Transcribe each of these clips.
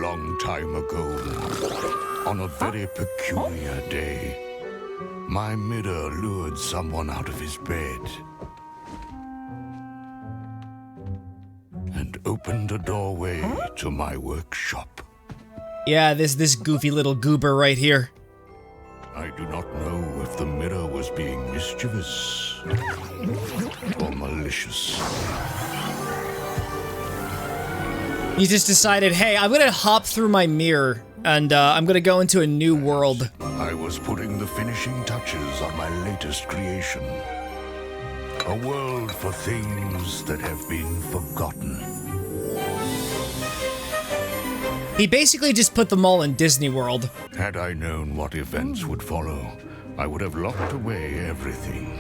long time ago, on a very peculiar day, my mirror lured someone out of his bed and opened a doorway to my workshop. Yeah, this goofy little goober right here. I do not know if the mirror was being mischievous or malicious. He just decided, hey, I'm gonna hop through my mirror and I'm gonna go into a new world. I was putting the finishing touches on my latest creation. A world for things that have been forgotten. He basically just put them all in Disney World. Had I known what events would follow, I would have locked away everything.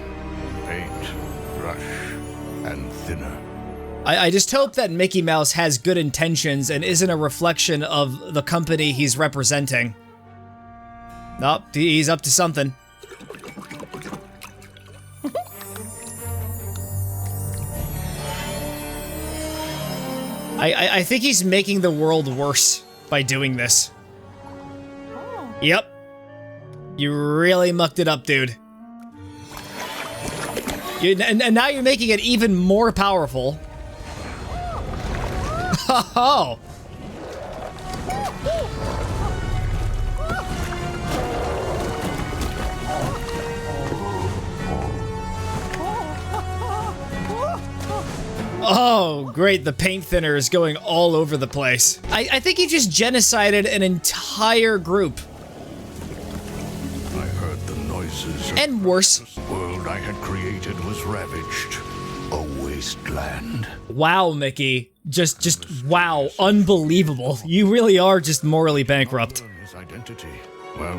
Paint, brush, and thinner. I just hope that Mickey Mouse has good intentions and isn't a reflection of the company he's representing. Nope, he's up to something. I think he's making the world worse by doing this. Yep. You really mucked it up, dude. And now you're making it even more powerful. Oh! Oh, great, the paint thinner is going all over the place. I think he just genocided an entire group. I heard the noises. And worse. The world I had created was ravaged. A wasteland. Wow, Mickey. Just wow, unbelievable. You really are just morally bankrupt. His identity. Well,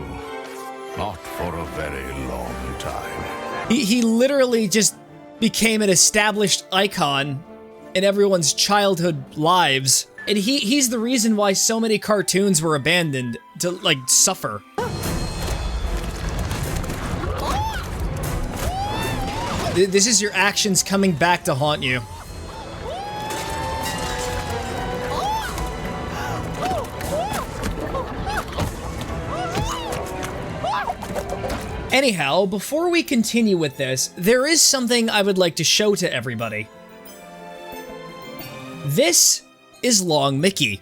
not for a very long time. He literally just became an established icon in everyone's childhood lives. And he's the reason why so many cartoons were abandoned to, like, suffer. This is your actions coming back to haunt you. Anyhow, before we continue with this, there is something I would like to show to everybody. This is Long Mickey.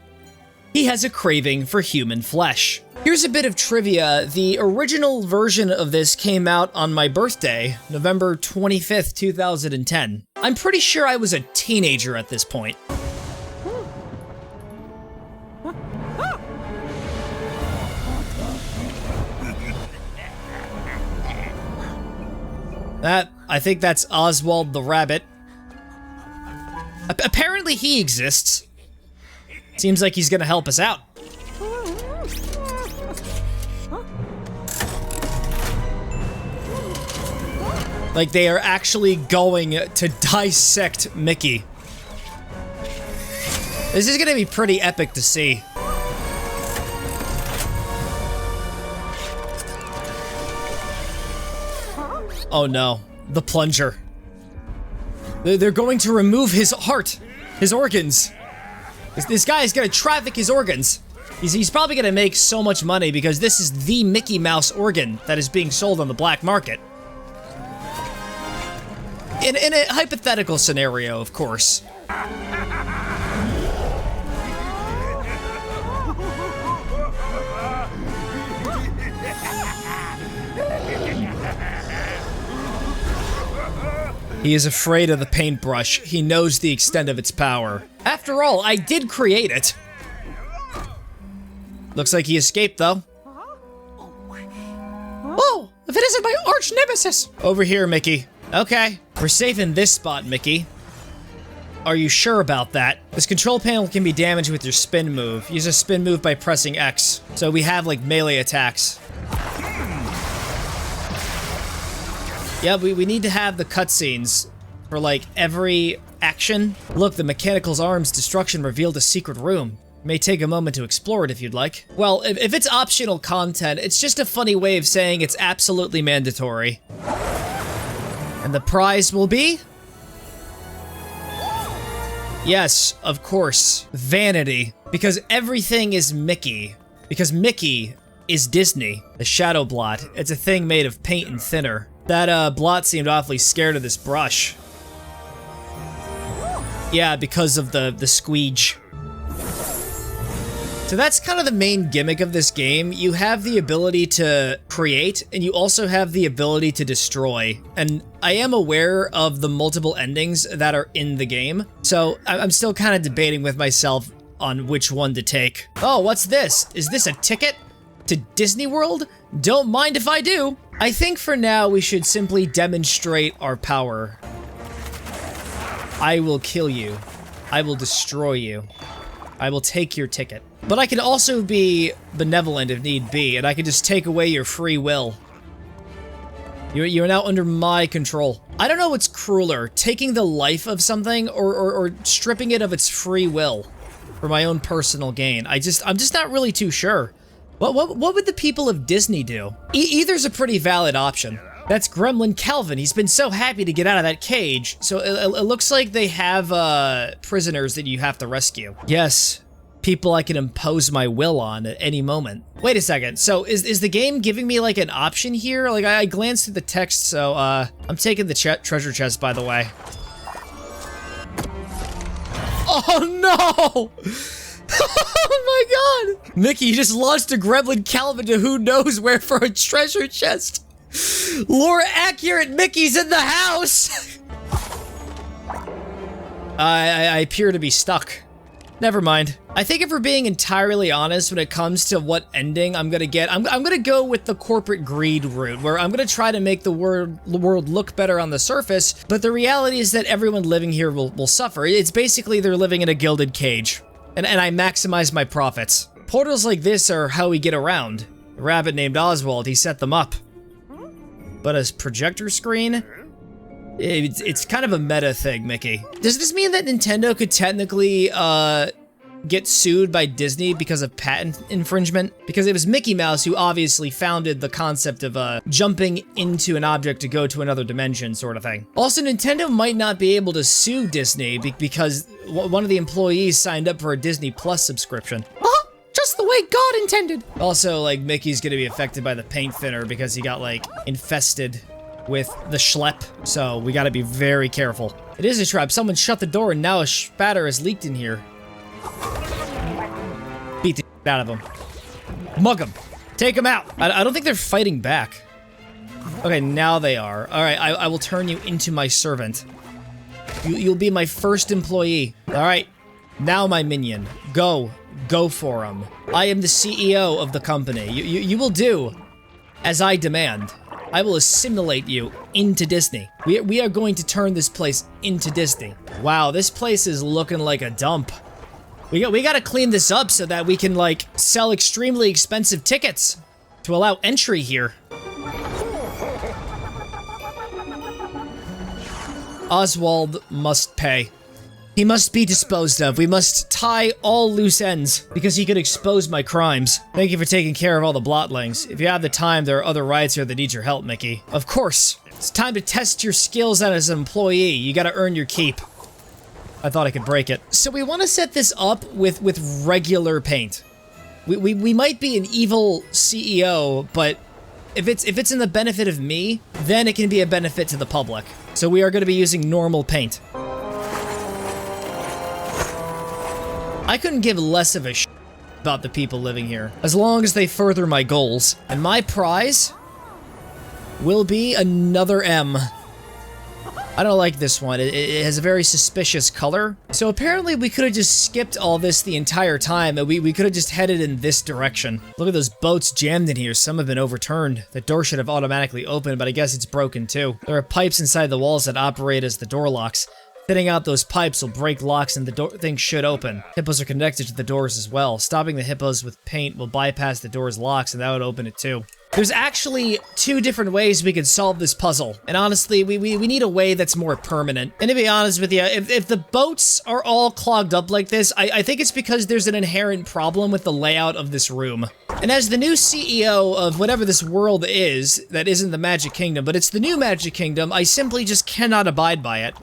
He has a craving for human flesh. Here's a bit of trivia. The original version of this came out on my birthday, November 25th, 2010. I'm pretty sure I was a teenager at this point. I think that's Oswald the rabbit. Apparently he exists. Seems like he's gonna help us out. Like they are actually going to dissect Mickey. This is gonna be pretty epic to see. Oh no, the plunger. They're going to remove his heart, his organs. This guy is gonna traffic his organs. He's probably gonna make so much money because this is the Mickey Mouse organ that is being sold on the black market. In a hypothetical scenario, of course. He is afraid of the paintbrush. He knows the extent of its power. After all, I did create it. Looks like he escaped, though. Oh, if it isn't my arch nemesis! Over here, Mickey. Okay, we're safe in this spot, Mickey. Are you sure about that? This control panel can be damaged with your spin move. Use a spin move by pressing X. So we have, like, melee attacks. Yeah, we need to have the cutscenes for, like, every action. Look, the Mechanical's arm's destruction revealed a secret room. May take a moment to explore it if you'd like. Well, if it's optional content, it's just a funny way of saying it's absolutely mandatory. And the prize will be? Yes, of course. Vanity. Because everything is Mickey. Because Mickey is Disney. The shadow blot. It's a thing made of paint and thinner. That blot seemed awfully scared of this brush. Yeah, because of the squeege. So that's kind of the main gimmick of this game. You have the ability to create, and you also have the ability to destroy. And I am aware of the multiple endings that are in the game, so I'm still kind of debating with myself on which one to take. Oh, what's this? Is this a ticket to Disney World? Don't mind if I do. I think for now we should simply demonstrate our power. I will kill you. I will destroy you. I will take your ticket. But I can also be benevolent if need be, and I can just take away your free will. You're now under my control. I don't know what's crueler, taking the life of something or stripping it of its free will for my own personal gain. I'm just not really too sure. What would the people of Disney do? Either's a pretty valid option. That's Gremlin Calvin. He's been so happy to get out of that cage. So it looks like they have prisoners that you have to rescue. Yes. People I can impose my will on at any moment. Wait a second, so is the game giving me like an option here? Like I glanced through the text, so I'm taking the treasure chest, by the way. Oh no! Oh my god! Mickey, you just launched a Gremlin Calvin to who knows where for a treasure chest. Lore accurate, Mickey's in the house! I appear to be stuck. Never mind. I think if we're being entirely honest when it comes to what ending I'm gonna get, I'm gonna go with the corporate greed route, where I'm gonna try to make the world look better on the surface, but the reality is that everyone living here will suffer. It's basically they're living in a gilded cage, and I maximize my profits. Portals like this are how we get around. A rabbit named Oswald, he set them up. But a projector screen? It's kind of a meta thing, Mickey. Does this mean that Nintendo could technically, get sued by Disney because of patent infringement? Because it was Mickey Mouse who obviously founded the concept of, jumping into an object to go to another dimension sort of thing. Also, Nintendo might not be able to sue Disney because one of the employees signed up for a Disney Plus subscription. Huh? Just the way God intended. Also, like, Mickey's gonna be affected by the paint thinner because he got, like, infested with the schlep, so we gotta be very careful. It is a trap. Someone shut the door and now a spatter has leaked in here. Beat the shit out of him. Mug him. Take him out. I don't think they're fighting back. Okay, now they are. All right, I will turn you into my servant. You'll be my first employee. All right, now my minion. Go for him. I am the CEO of the company. You will do as I demand. I will assimilate you into Disney. We are going to turn this place into Disney. Wow, this place is looking like a dump. We gotta clean this up so that we can, like, sell extremely expensive tickets to allow entry here. Oswald must pay. He must be disposed of. We must tie all loose ends, because he could expose my crimes. Thank you for taking care of all the blotlings. If you have the time, there are other rides here that need your help, Mickey. Of course. It's time to test your skills out as an employee. You gotta earn your keep. I thought I could break it. So we want to set this up with regular paint. We might be an evil CEO, but if it's in the benefit of me, then it can be a benefit to the public. So we are going to be using normal paint. I couldn't give less of a shit about the people living here, as long as they further my goals. And my prize will be another M. I don't like this one. It has a very suspicious color. So apparently we could have just skipped all this the entire time, and we could have just headed in this direction. Look at those boats jammed in here. Some have been overturned. The door should have automatically opened, but I guess it's broken too. There are pipes inside the walls that operate as the door locks. Thinning out those pipes will break locks and the thing should open. Hippos are connected to the doors as well. Stopping the hippos with paint will bypass the door's locks, and that would open it too. There's actually 2 different ways we could solve this puzzle. And honestly, we need a way that's more permanent. And to be honest with you, if the boats are all clogged up like this, I think it's because there's an inherent problem with the layout of this room. And as the new CEO of whatever this world is, that isn't the Magic Kingdom, but it's the new Magic Kingdom, I simply just cannot abide by it.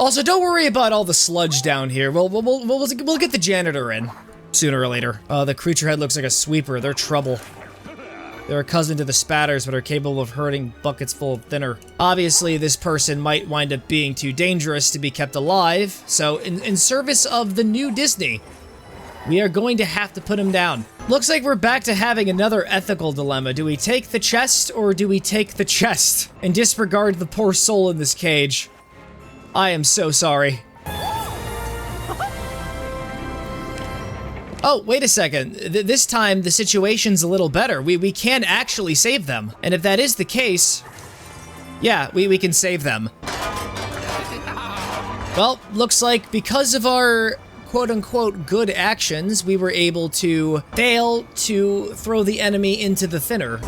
Also, don't worry about all the sludge down here. We'll get the janitor in sooner or later. The creature head looks like a sweeper. They're trouble. They're a cousin to the spatters, but are capable of hurting buckets full of thinner. Obviously, this person might wind up being too dangerous to be kept alive, so in service of the new Disney, we are going to have to put him down. Looks like we're back to having another ethical dilemma. Do we take the chest, or do we take the chest and disregard the poor soul in this cage? I am so sorry. Oh, wait a second. This time, the situation's a little better. We can actually save them. And if that is the case, yeah, we can save them. Well, looks like because of our quote-unquote good actions, we were able to fail to throw the enemy into the thinner.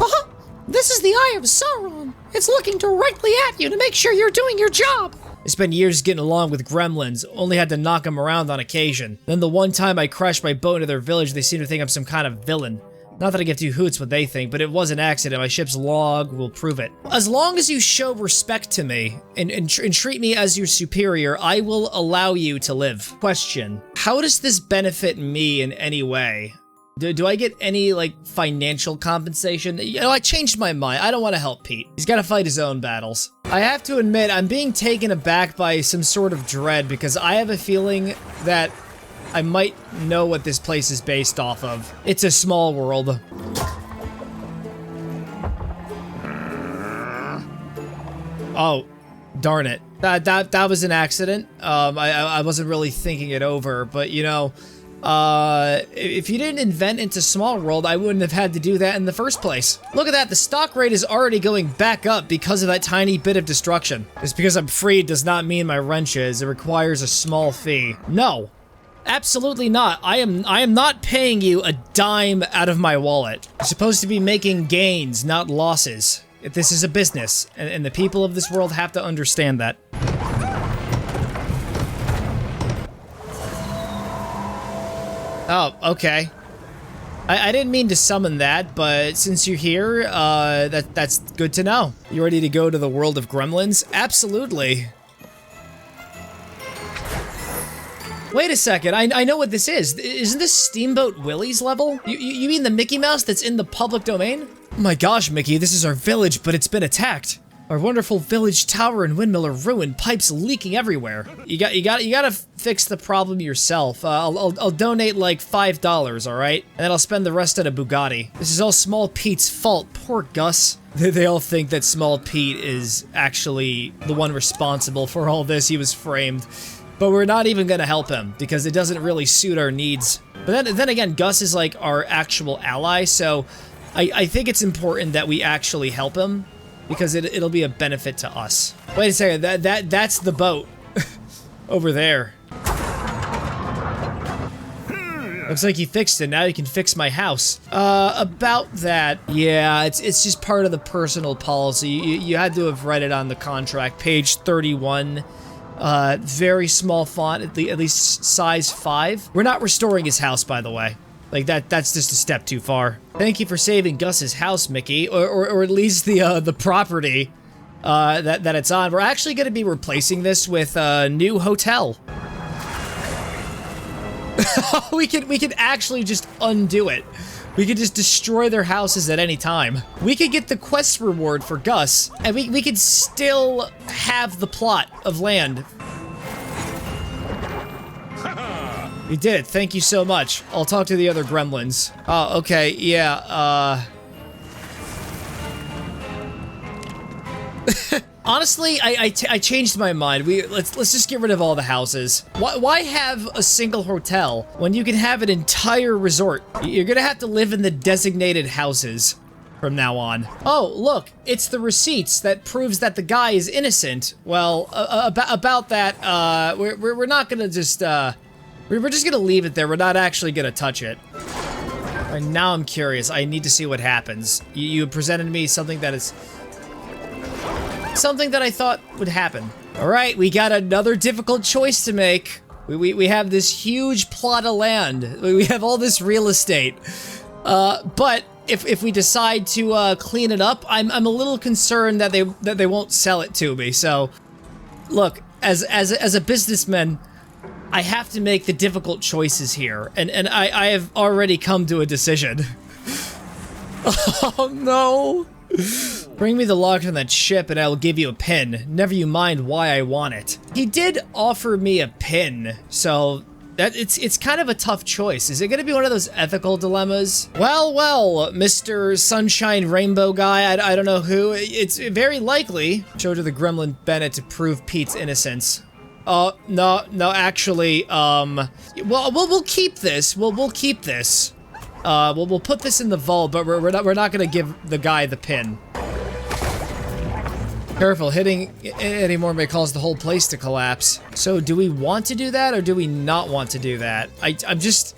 This is the Eye of Sauron. It's looking directly at you to make sure you're doing your job. I spent years getting along with gremlins, only had to knock them around on occasion. Then the one time I crashed my boat into their village, they seem to think I'm some kind of villain. Not that I give two hoots what they think, but it was an accident. My ship's log will prove it. As long as you show respect to me and treat me as your superior, I will allow you to live. Question: how does this benefit me in any way? Do I get any, like, financial compensation? You know, I changed my mind. I don't want to help Pete. He's got to fight his own battles. I have to admit, I'm being taken aback by some sort of dread because I have a feeling that I might know what this place is based off of. It's a small world. Oh, darn it. That was an accident. I wasn't really thinking it over, but you know, if you didn't invent into small world, I wouldn't have had to do that in the first place. Look at that, the stock rate is already going back up because of that tiny bit of destruction. Just because I'm free does not mean my wrench is. It requires a small fee. No, absolutely not. I am not paying you a dime out of my wallet. You're supposed to be making gains, not losses. This is a business, and the people of this world have to understand that. Oh, okay. I didn't mean to summon that, but since you're here, that's good to know. You ready to go to the world of gremlins? Absolutely. Wait a second, I know what this is. Isn't this Steamboat Willie's level? You mean the Mickey Mouse that's in the public domain? Oh my gosh, Mickey, this is our village, but it's been attacked. Our wonderful village tower and windmill are ruined, pipes leaking everywhere. You gotta fix the problem yourself. I'll donate like $5, all right? And then I'll spend the rest on a Bugatti. This is all Small Pete's fault. Poor Gus. They all think that Small Pete is actually the one responsible for all this. He was framed. But we're not even gonna help him because it doesn't really suit our needs. But then again, Gus is like our actual ally, so I think it's important that we actually help him because it'll be a benefit to us. Wait a second, that's the boat over there. Looks like you fixed it. Now you can fix my house. About that, yeah, it's just part of the personal policy. You had to have read it on the contract, page 31. Very small font, at least size 5. We're not restoring his house, by the way. Like, that's just a step too far. Thank you for saving Gus's house, Mickey, or at least the property that it's on. We're actually going to be replacing this with a new hotel. we could actually just undo it. We could just destroy their houses at any time. We could get the quest reward for Gus, and we could still have the plot of land. We did it. Thank you so much. I'll talk to the other gremlins. Oh, okay. Yeah, honestly, I changed my mind. Let's just get rid of all the houses. Why have a single hotel when you can have an entire resort? You're gonna have to live in the designated houses from now on. Oh, look, it's the receipts that proves that the guy is innocent. Well, about that, we're not gonna just we're just gonna leave it there. We're not actually gonna touch it. And now I'm curious. I need to see what happens. You presented me something that is something that I thought would happen. All right, we got another difficult choice to make. We have this huge plot of land. We have all this real estate. But if we decide to clean it up, I'm a little concerned that they won't sell it to me. So, look, as a businessman, I have to make the difficult choices here, and I have already come to a decision. Oh no! Bring me the log from that ship and I will give you a pin. Never you mind why I want it. He did offer me a pin, so that it's kind of a tough choice. Is it gonna be one of those ethical dilemmas? Well, Mr. Sunshine Rainbow guy, I don't know who. It's very likely. Showed to the Gremlin Bennett to prove Pete's innocence. Oh, no, actually, well, we'll keep this. We'll keep this. We'll put this in the vault, but we're not gonna give the guy the pin. Careful, hitting any more may cause the whole place to collapse. So, do we want to do that, or do we not want to do that? I'm just...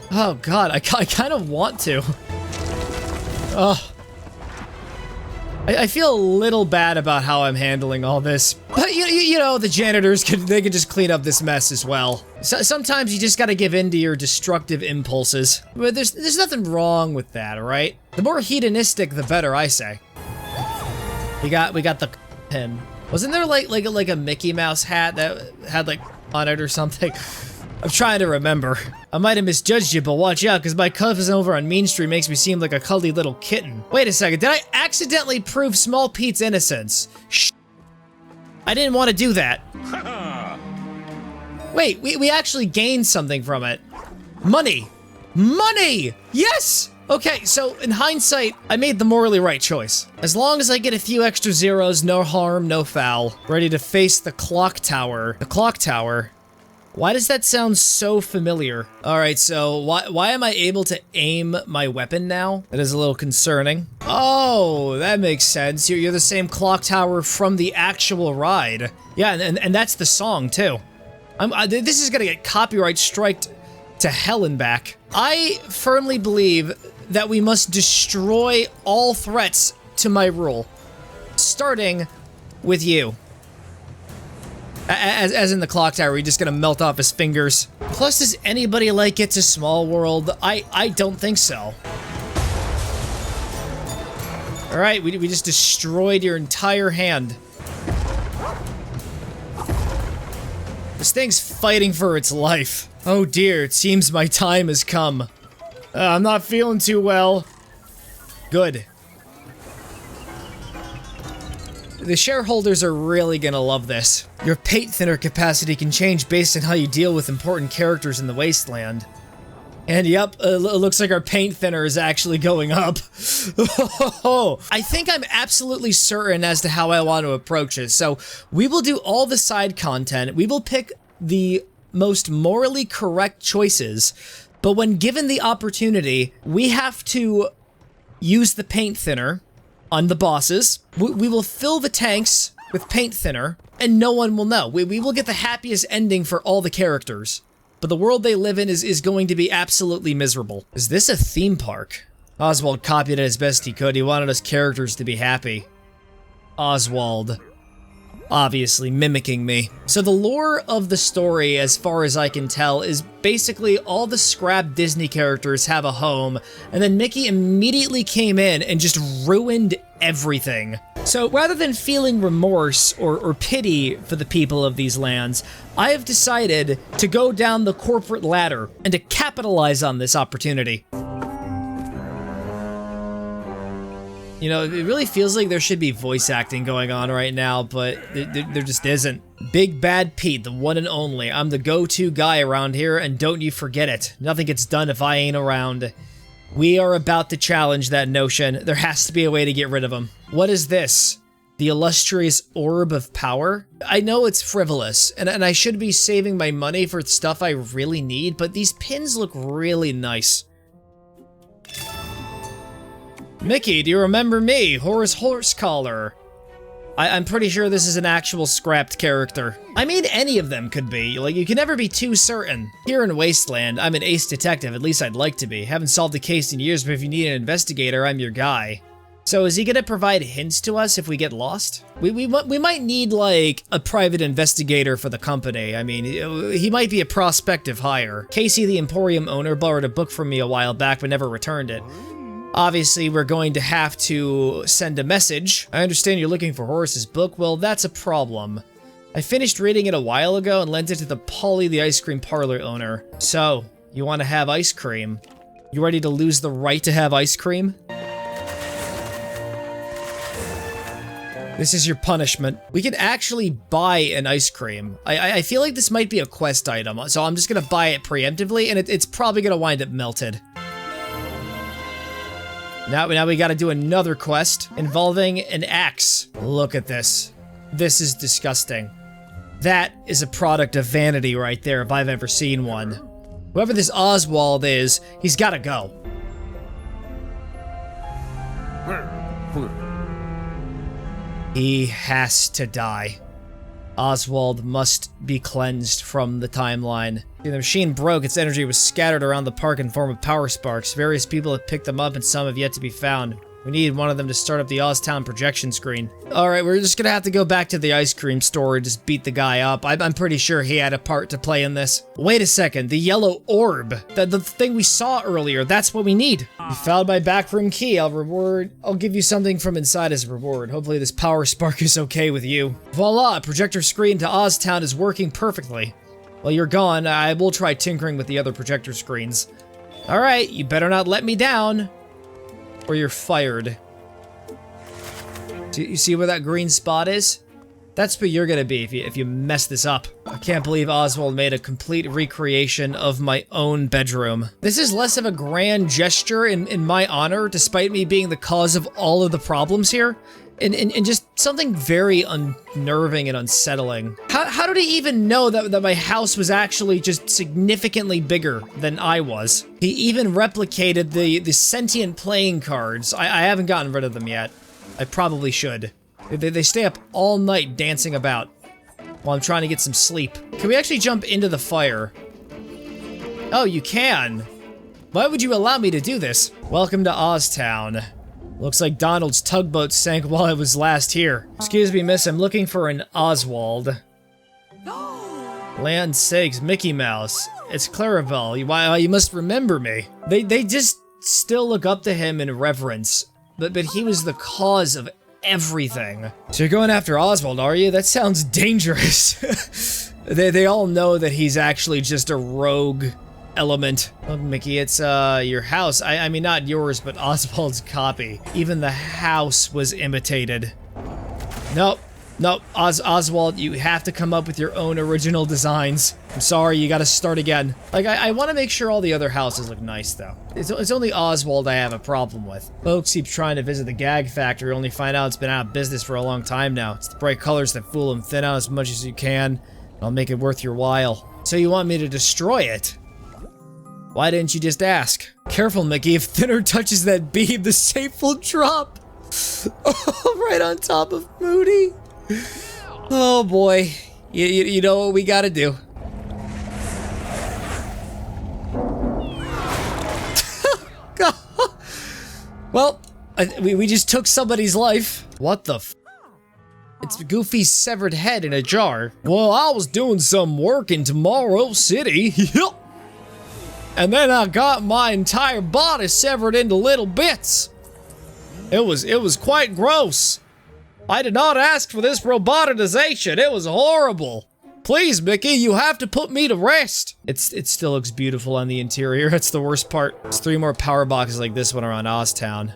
Oh, God, I kind of want to. Oh. I feel a little bad about how I'm handling all this. But, you know, the janitors, they can just clean up this mess as well. So, sometimes you just gotta give in to your destructive impulses. But there's nothing wrong with that, alright? The more hedonistic, the better, I say. We got the pin. Wasn't there like a Mickey Mouse hat that had like on it or something? I'm trying to remember. I might have misjudged you, but watch out, because my cousin over on Mean Street makes me seem like a cuddly little kitten. Wait a second, did I accidentally prove Small Pete's innocence? Shh. I didn't want to do that. Wait, we actually gained something from it. Money! Money! Yes! Okay, so in hindsight, I made the morally right choice. As long as I get a few extra zeros, no harm, no foul. Ready to face the clock tower. The clock tower? Why does that sound so familiar? Alright, so why am I able to aim my weapon now? That is a little concerning. Oh, that makes sense. You're the same clock tower from the actual ride. Yeah, and that's the song, too. This is gonna get copyright striked to hell and back. I firmly believe that we must destroy all threats to my rule, starting with you. As in the clock tower, you're just gonna melt off his fingers. Plus, does anybody like It's a Small World? I don't think so. All right, we just destroyed your entire hand. This thing's fighting for its life. Oh dear, it seems my time has come. I'm not feeling too well. Good. The shareholders are really gonna love this. Your paint thinner capacity can change based on how you deal with important characters in the wasteland. And yep, it looks like our paint thinner is actually going up. I think I'm absolutely certain as to how I want to approach it. So we will do all the side content. We will pick the most morally correct choices. But when given the opportunity, we have to use the paint thinner on the bosses. We will fill the tanks with paint thinner, and no one will know. We will get the happiest ending for all the characters. But the world they live in is going to be absolutely miserable. Is this a theme park? Oswald copied it as best he could. He wanted us characters to be happy. Oswald. Obviously mimicking me. So the lore of the story, as far as I can tell, is basically all the scrap Disney characters have a home, and then Mickey immediately came in and just ruined everything. So rather than feeling remorse or pity for the people of these lands, I have decided to go down the corporate ladder and to capitalize on this opportunity. You know, it really feels like there should be voice acting going on right now, but there just isn't. Big Bad Pete, the one and only. I'm the go-to guy around here, and don't you forget it. Nothing gets done if I ain't around. We are about to challenge that notion. There has to be a way to get rid of him. What is this? The illustrious Orb of Power? I know it's frivolous, and I should be saving my money for stuff I really need, but these pins look really nice. Mickey, do you remember me? Horace Horsecollar. I'm pretty sure this is an actual scrapped character. I mean, any of them could be. Like, you can never be too certain. Here in Wasteland, I'm an ace detective, at least I'd like to be. Haven't solved a case in years, but if you need an investigator, I'm your guy. So is he gonna provide hints to us if we get lost? We might need, like, a private investigator for the company. I mean, he might be a prospective hire. Casey, the Emporium owner, borrowed a book from me a while back, but never returned it. Obviously, we're going to have to send a message. I understand you're looking for Horace's book. Well, that's a problem. I finished reading it a while ago and lent it to the Polly the ice cream parlor owner. So, you want to have ice cream? You ready to lose the right to have ice cream? This is your punishment. We can actually buy an ice cream. I feel like this might be a quest item, so I'm just gonna buy it preemptively, and it's probably gonna wind up melted. Now we gotta do another quest involving an axe. Look at this. This is disgusting. That is a product of vanity right there, if I've ever seen one. Whoever this Oswald is, he's gotta go. He has to die. Oswald must be cleansed from the timeline. The machine broke, its energy was scattered around the park in form of power sparks. Various people have picked them up and some have yet to be found. We need one of them to start up the Oztown projection screen. Alright, we're just gonna have to go back to the ice cream store and just beat the guy up. I'm pretty sure he had a part to play in this. Wait a second, the yellow orb. The thing we saw earlier, that's what we need. You found my backroom key. I'll give you something from inside as a reward. Hopefully this power spark is okay with you. Voila, projector screen to Oztown is working perfectly. While you're gone, I will try tinkering with the other projector screens. Alright, you better not let me down, or you're fired. Do you see where that green spot is? That's where you're gonna be if you mess this up. I can't believe Oswald made a complete recreation of my own bedroom. This is less of a grand gesture in my honor, despite me being the cause of all of the problems here. And just something very unnerving and unsettling. How did he even know that my house was actually just significantly bigger than I was? He even replicated the sentient playing cards. I haven't gotten rid of them yet. I probably should. They stay up all night dancing about while I'm trying to get some sleep. Can we actually jump into the fire? Oh, you can. Why would you allow me to do this? Welcome to Oztown. Looks like Donald's tugboat sank while I was last here. Excuse me, miss, I'm looking for an Oswald. Land sakes, Mickey Mouse. It's Clarabelle. You must remember me. They just still look up to him in reverence. But he was the cause of everything. So you're going after Oswald, are you? That sounds dangerous. They all know that he's actually just a rogue element. Look, Mickey, it's your house. I mean, not yours, but Oswald's copy. Even the house was imitated. Nope. Oswald, you have to come up with your own original designs. I'm sorry, you gotta start again. Like, I want to make sure all the other houses look nice, though. It's only Oswald I have a problem with. Folks keep trying to visit the gag factory, only find out it's been out of business for a long time now. It's the bright colors that fool them. Thin out as much as you can, and I'll make it worth your while. So you want me to destroy it? Why didn't you just ask? Careful, Mickey, if thinner touches that beam, the safe will drop. Right on top of Moody. Oh boy, you know what we gotta do. Well, we just took somebody's life. What the f? It's Goofy's severed head in a jar. Well, I was doing some work in Tomorrow City. And then I got my entire body severed into little bits. It was quite gross. I did not ask for this roboticization. It was horrible. Please, Mickey, you have to put me to rest. It still looks beautiful on the interior. That's the worst part. There's 3 more power boxes like this one around Oztown.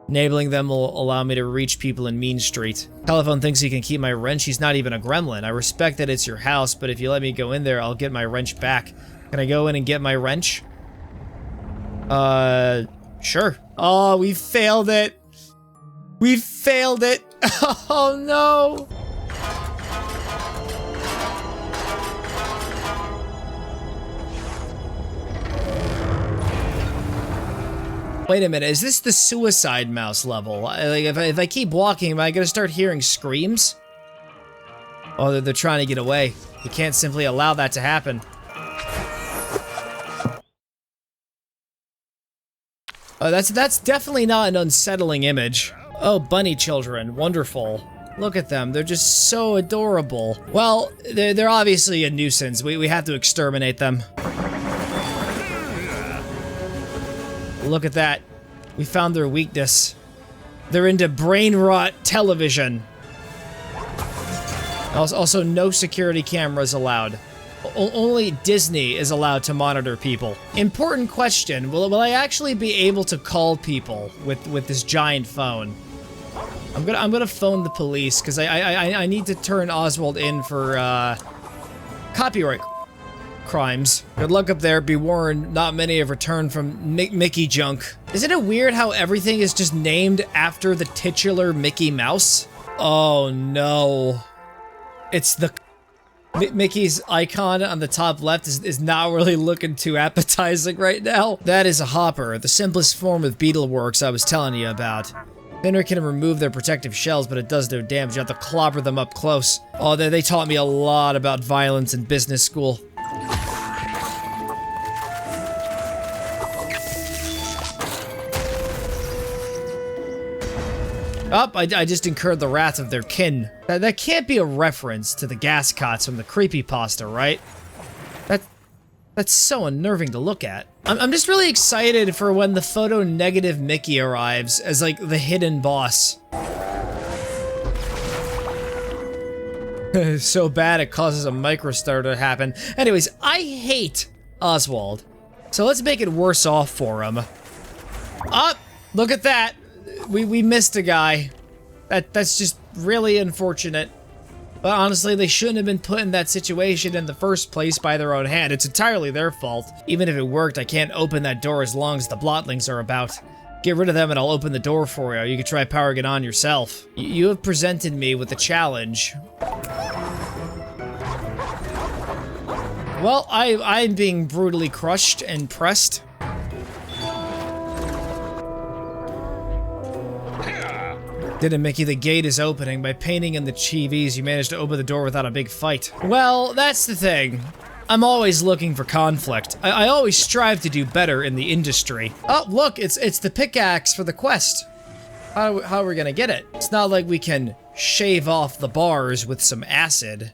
Enabling them will allow me to reach people in Mean Street. Telephone thinks he can keep my wrench. He's not even a gremlin. I respect that it's your house, but if you let me go in there, I'll get my wrench back. Can I go in and get my wrench? Sure. Oh, we failed it. We failed it. Oh no. Wait a minute, is this the suicide mouse level? Like, if I keep walking, am I gonna start hearing screams? Oh, they're trying to get away. You can't simply allow that to happen. Oh, that's definitely not an unsettling image. Oh, bunny children, wonderful. Look at them, they're just so adorable. Well, they're obviously a nuisance. We have to exterminate them. Look at that. We found their weakness. They're into brain rot television. Also, no security cameras allowed. Only Disney is allowed to monitor people. Important question, will I actually be able to call people with this giant phone? I'm gonna phone the police, because I need to turn Oswald in for, copyright crimes. Good luck up there, be warned, not many have returned from Mickey junk. Isn't it weird how everything is just named after the titular Mickey Mouse? Oh no. It's the... Mickey's icon on the top left is not really looking too appetizing right now. That is a hopper, the simplest form of beetleworks I was telling you about. Thinner can remove their protective shells, but it does no damage. You have to clobber them up close. Oh, they taught me a lot about violence in business school. Oh, I just incurred the wrath of their kin. That can't be a reference to the gas cots from the creepypasta, right? That's so unnerving to look at. I'm just really excited for when the photo negative Mickey arrives as like the hidden boss. So bad it causes a microstar to happen. Anyways, I hate Oswald. So let's make it worse off for him. Oh, look at that. We missed a guy. That's just really unfortunate. But honestly, they shouldn't have been put in that situation in the first place by their own hand. It's entirely their fault. Even if it worked, I can't open that door as long as the blotlings are about. Get rid of them and I'll open the door for you. You can try powering it on yourself. You have presented me with a challenge. Well, I'm being brutally crushed and pressed. Didn't Mickey, the gate is opening. By painting in the TVs, you managed to open the door without a big fight. Well, that's the thing. I'm always looking for conflict. I always strive to do better in the industry. Oh, look, it's the pickaxe for the quest. How are we gonna get it? It's not like we can shave off the bars with some acid.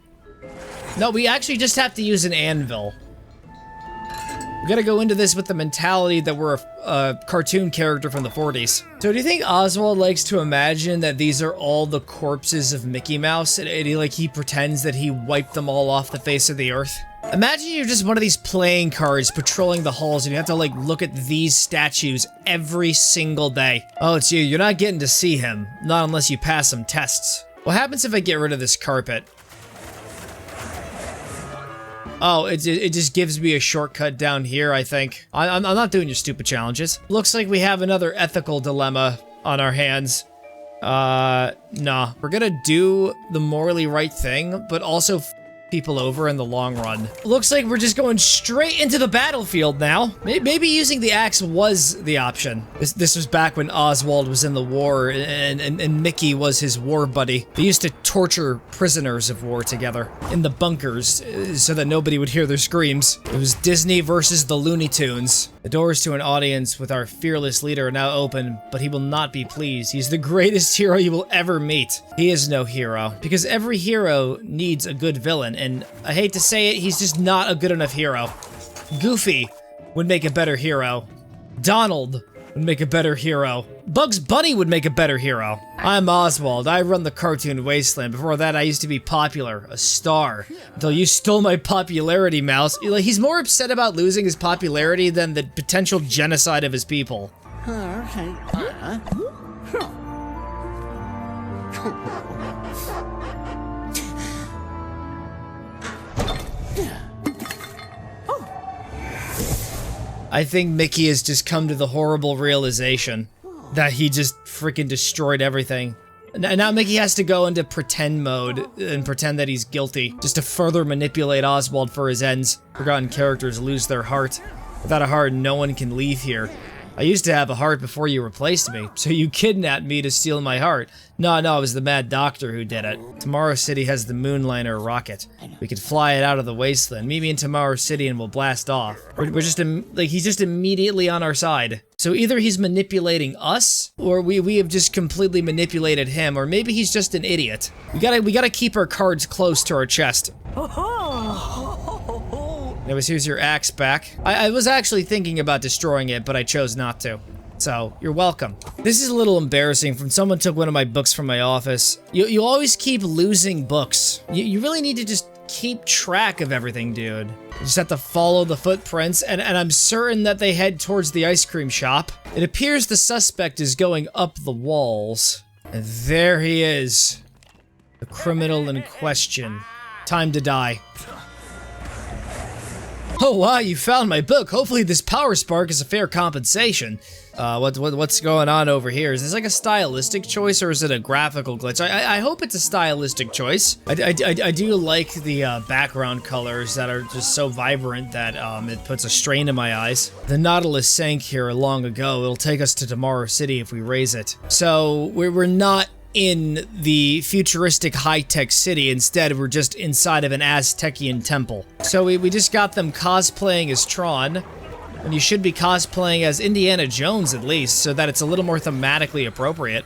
No, we actually just have to use an anvil. We gotta go into this with the mentality that we're a cartoon character from the 40s. So do you think Oswald likes to imagine that these are all the corpses of Mickey Mouse and he pretends that he wiped them all off the face of the earth? Imagine you're just one of these playing cards patrolling the halls and you have to like look at these statues every single day. Oh, it's you. You're not getting to see him. Not unless you pass some tests. What happens if I get rid of this carpet? Oh, it just gives me a shortcut down here, I think. I'm not doing your stupid challenges. Looks like we have another ethical dilemma on our hands. Nah. We're gonna do the morally right thing, but also people over in the long run. Looks like we're just going straight into the battlefield now. Maybe using the axe was the option. This was back when Oswald was in the war and Mickey was his war buddy. They used to torture prisoners of war together in the bunkers so that nobody would hear their screams. It was Disney versus the Looney Tunes. The doors to an audience with our fearless leader are now open, but he will not be pleased. He's the greatest hero you will ever meet. He is no hero, because every hero needs a good villain, and I hate to say it, he's just not a good enough hero. Goofy would make a better hero. Donald would make a better hero. Bugs Bunny would make a better hero. I'm Oswald. I run the cartoon wasteland. Before that, I used to be popular, a star. Until you stole my popularity, Mouse. He's more upset about losing his popularity than the potential genocide of his people. I think Mickey has just come to the horrible realization that he just freaking destroyed everything. Now Mickey has to go into pretend mode and pretend that he's guilty, just to further manipulate Oswald for his ends. Forgotten characters lose their heart. Without a heart, no one can leave here. I used to have a heart before you replaced me, so you kidnapped me to steal my heart. No, it was the Mad Doctor who did it. Tomorrow City has the Moonliner rocket. We could fly it out of the wasteland. Meet me in Tomorrow City and we'll blast off. We're just, he's just immediately on our side. So either he's manipulating us, or we have just completely manipulated him, or maybe he's just an idiot. We gotta keep our cards close to our chest. Anyways, here's your axe back. I was actually thinking about destroying it, but I chose not to. So, you're welcome. This is a little embarrassing from someone took one of my books from my office. You always keep losing books. You really need to just keep track of everything, dude. You just have to follow the footprints, and I'm certain that they head towards the ice cream shop. It appears the suspect is going up the walls. And there he is. The criminal in question. Time to die. Oh wow, you found my book. Hopefully this power spark is a fair compensation. What's going on over here? Is this like a stylistic choice or is it a graphical glitch? I hope it's a stylistic choice. I do like the background colors that are just so vibrant that it puts a strain in my eyes. The Nautilus sank here long ago. It'll take us to Tomorrow City if we raise it. So we're not in the futuristic high-tech city. Instead, we're just inside of an Aztecian temple. So we just got them cosplaying as Tron, and you should be cosplaying as Indiana Jones at least, so that it's a little more thematically appropriate.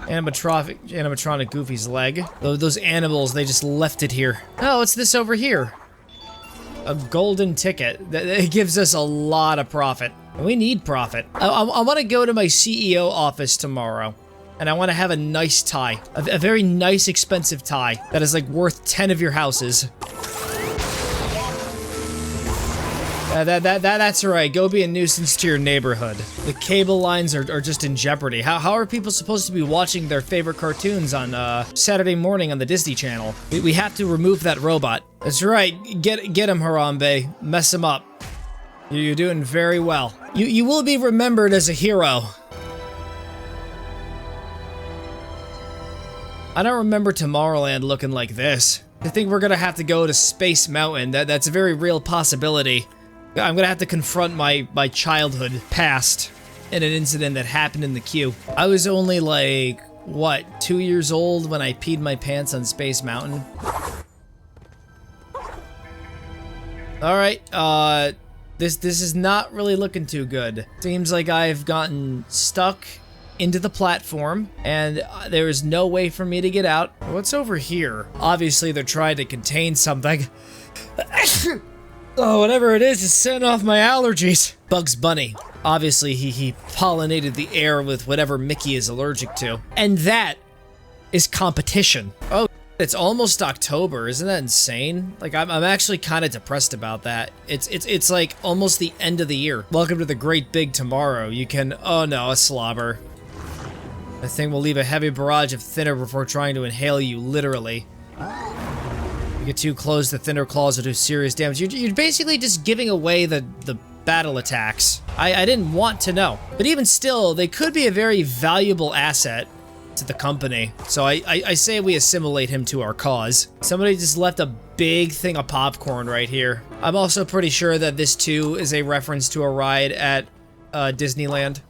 Animatronic Goofy's leg. Those animals, they just left it here. Oh, what's this over here? A golden ticket. It gives us a lot of profit. We need profit. I want to go to my CEO office tomorrow, and I want to have a nice tie. A very nice, expensive tie that is like worth 10 of your houses. That's right. Go be a nuisance to your neighborhood. The cable lines are just in jeopardy. How are people supposed to be watching their favorite cartoons on Saturday morning on the Disney Channel? We have to remove that robot. That's right. Get him, Harambe. Mess him up. You're doing very well. You will be remembered as a hero. I don't remember Tomorrowland looking like this. I think we're gonna have to go to Space Mountain. That's a very real possibility. I'm gonna have to confront my childhood past in an incident that happened in the queue. I was only like, what, 2 years old when I peed my pants on Space Mountain? Alright, this is not really looking too good. Seems like I've gotten stuck into the platform, and there is no way for me to get out. What's over here? Obviously, they're trying to contain something. Oh, whatever it is setting off my allergies. Bugs Bunny. Obviously, he pollinated the air with whatever Mickey is allergic to. And that is competition. Oh, it's almost October. Isn't that insane? Like, I'm actually kind of depressed about that. It's like almost the end of the year. Welcome to the great big tomorrow. You can, oh no, a slobber. The thing will leave a heavy barrage of thinner before trying to inhale you, literally. You get too close, the thinner claws will do serious damage. You're basically just giving away the battle attacks. I didn't want to know. But even still, they could be a very valuable asset to the company. So I say we assimilate him to our cause. Somebody just left a big thing of popcorn right here. I'm also pretty sure that this too is a reference to a ride at Disneyland.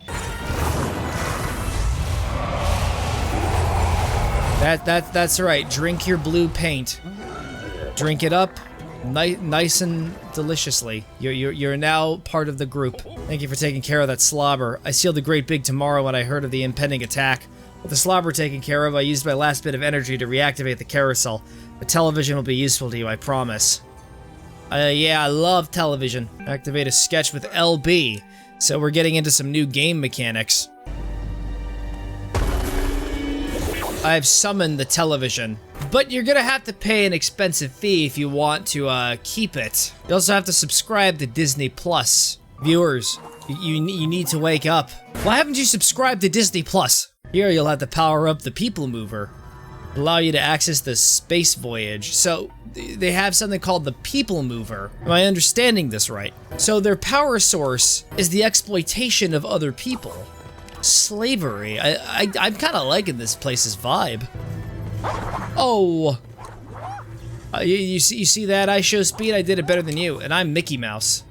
That's right. Drink your blue paint. Drink it up, nice and deliciously. You're now part of the group. Thank you for taking care of that slobber. I sealed the great big tomorrow when I heard of the impending attack. With the slobber taken care of, I used my last bit of energy to reactivate the carousel. The television will be useful to you, I promise. Yeah, I love television. Activate a sketch with LB. So we're getting into some new game mechanics. I've summoned the television, but you're gonna have to pay an expensive fee if you want to keep it. You also have to subscribe to Disney Plus. Viewers, you need to wake up. Why haven't you subscribed to Disney Plus? Here you'll have to power up the People Mover. Allow you to access the space voyage. So they have something called the People Mover. Am I understanding this right? So their power source is the exploitation of other people. Slavery. I'm kind of liking this place's vibe. Oh, you see that? I show speed. I did it better than you, and I'm Mickey Mouse.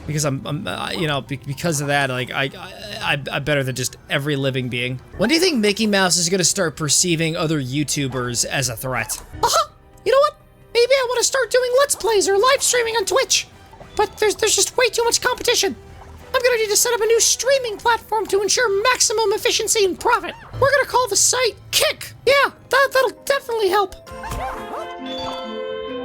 Because I'm you know, because of that, like I'm better than just every living being. When do you think Mickey Mouse is gonna start perceiving other YouTubers as a threat? You know what? Maybe I want to start doing Let's Plays or live streaming on Twitch. But there's just way too much competition. I'm gonna need to set up a new streaming platform to ensure maximum efficiency and profit. We're gonna call the site Kick. Yeah, that'll definitely help.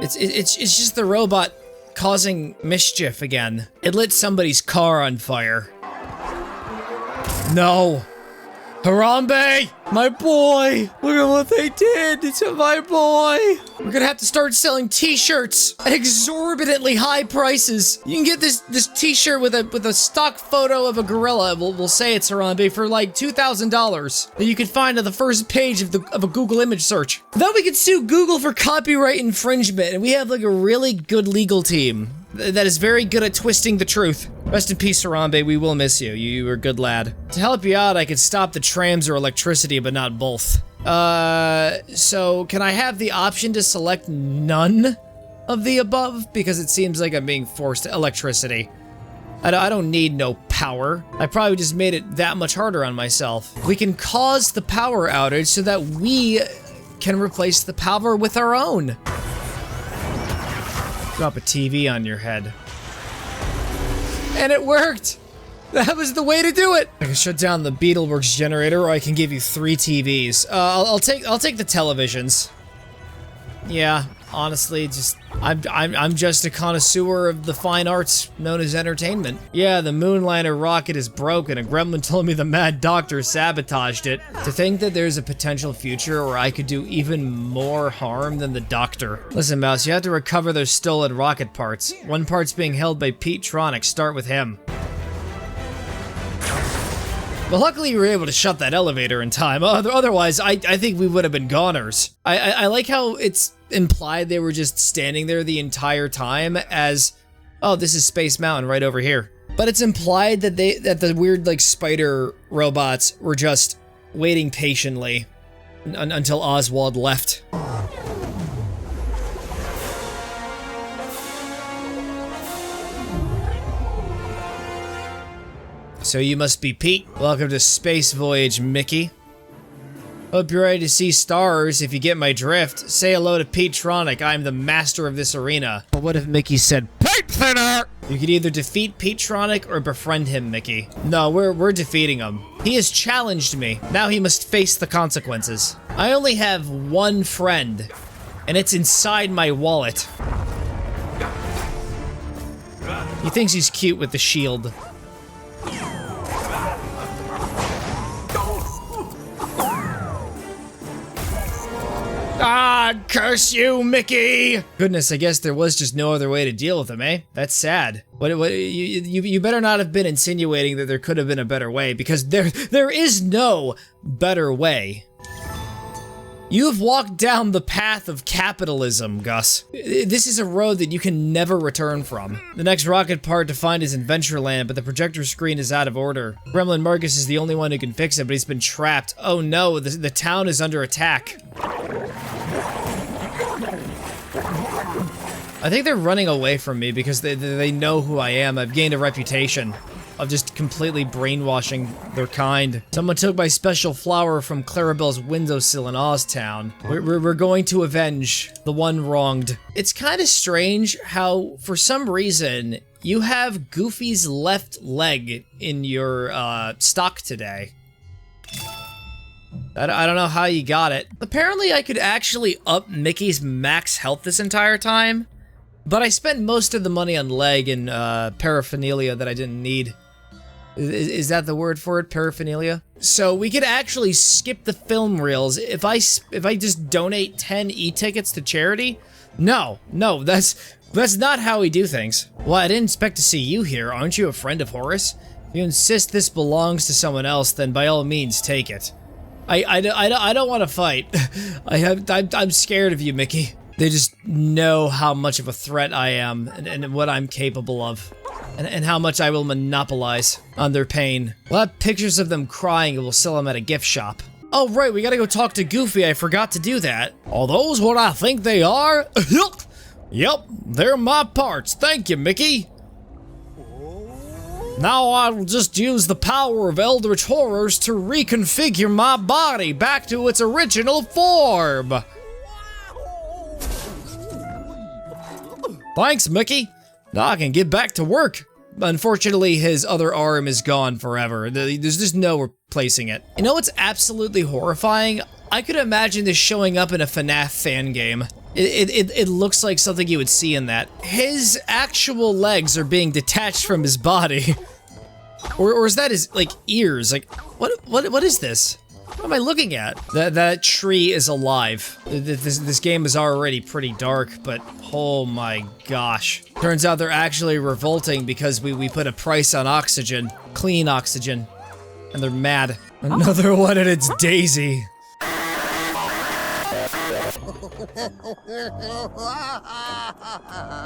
It's just the robot causing mischief again. It lit somebody's car on fire. No. Harambe! My boy! Look at what they did to my boy! We're gonna have to start selling t-shirts at exorbitantly high prices. You can get this t-shirt with a stock photo of a gorilla. We'll say it's Harambe for like $2,000 that you can find on the first page of a Google image search. Then we could sue Google for copyright infringement, and we have like a really good legal team that is very good at twisting the truth. Rest in peace, Harambe. We will miss you. You were a good lad. To help you out, I could stop the trams or electricity, but not both. So can I have the option to select none of the above? Because it seems like I'm being forced to electricity. I don't need no power. I probably just made it that much harder on myself. We can cause the power outage so that we can replace the power with our own. Drop a TV on your head. And it worked! That was the way to do it! I can shut down the Beetleworks generator, or I can give you 3 TVs. I'll take the televisions. Yeah, honestly, I'm just a connoisseur of the fine arts known as entertainment. Yeah, the Moonliner rocket is broken. A gremlin told me the Mad Doctor sabotaged it. To think that there's a potential future where I could do even more harm than the Doctor. Listen, Mouse, you have to recover those stolen rocket parts. One part's being held by Pete Tronic. Start with him. Well, luckily you were able to shut that elevator in time. Otherwise, I think we would have been goners. I like how it's implied they were just standing there the entire time as, oh, this is Space Mountain right over here. But it's implied that the weird, like, spider robots were just waiting patiently until Oswald left. So you must be Pete. Welcome to Space Voyage, Mickey. Hope you're ready to see stars. If you get my drift, say hello to Pete Tronic. I'm the master of this arena. But what if Mickey said, Paint Thinner? You could either defeat Pete Tronic or befriend him, Mickey. No, we're defeating him. He has challenged me. Now he must face the consequences. I only have one friend, and it's inside my wallet. He thinks he's cute with the shield. Ah, curse you, Mickey! Goodness, I guess there was just no other way to deal with him, eh? That's sad. What you better not have been insinuating that there could have been a better way, because there is no better way. You've walked down the path of capitalism, Gus. This is a road that you can never return from. The next rocket part to find is in Ventureland, but the projector screen is out of order. Gremlin Marcus is the only one who can fix it, but he's been trapped. Oh no, the town is under attack. I think they're running away from me because they know who I am. I've gained a reputation of just completely brainwashing their kind. Someone took my special flower from Clarabelle's windowsill in Oztown. We're going to avenge the one wronged. It's kind of strange how, for some reason, you have Goofy's left leg in your stock today. I don't know how you got it. Apparently I could actually up Mickey's max health this entire time, but I spent most of the money on leg and paraphernalia that I didn't need. Is that the word for it? Paraphernalia? So we could actually skip the film reels if I just donate 10 e-tickets to charity? No, that's not how we do things. Well, I didn't expect to see you here. Aren't you a friend of Horace? If you insist this belongs to someone else, then by all means take it. I don't want to fight. I'm scared of you, Mickey. They just know how much of a threat I am and what I'm capable of. And how much I will monopolize on their pain. We'll have pictures of them crying and we'll sell them at a gift shop. Oh right, we gotta go talk to Goofy, I forgot to do that. Are those what I think they are? Yep, they're my parts, thank you, Mickey. Now I'll just use the power of Eldritch Horrors to reconfigure my body back to its original form. Thanks, Mickey. Now I can get back to work. Unfortunately, his other arm is gone forever. There's just no replacing it. You know what's absolutely horrifying? I could imagine this showing up in a FNAF fan game. It looks like something you would see in that. His actual legs are being detached from his body. Or is that his, like, ears? Like, what is this? What am I looking at? That tree is alive. This game is already pretty dark, but oh my gosh. Turns out they're actually revolting because we put a price on oxygen. Clean oxygen. And they're mad. Another one and it's Daisy.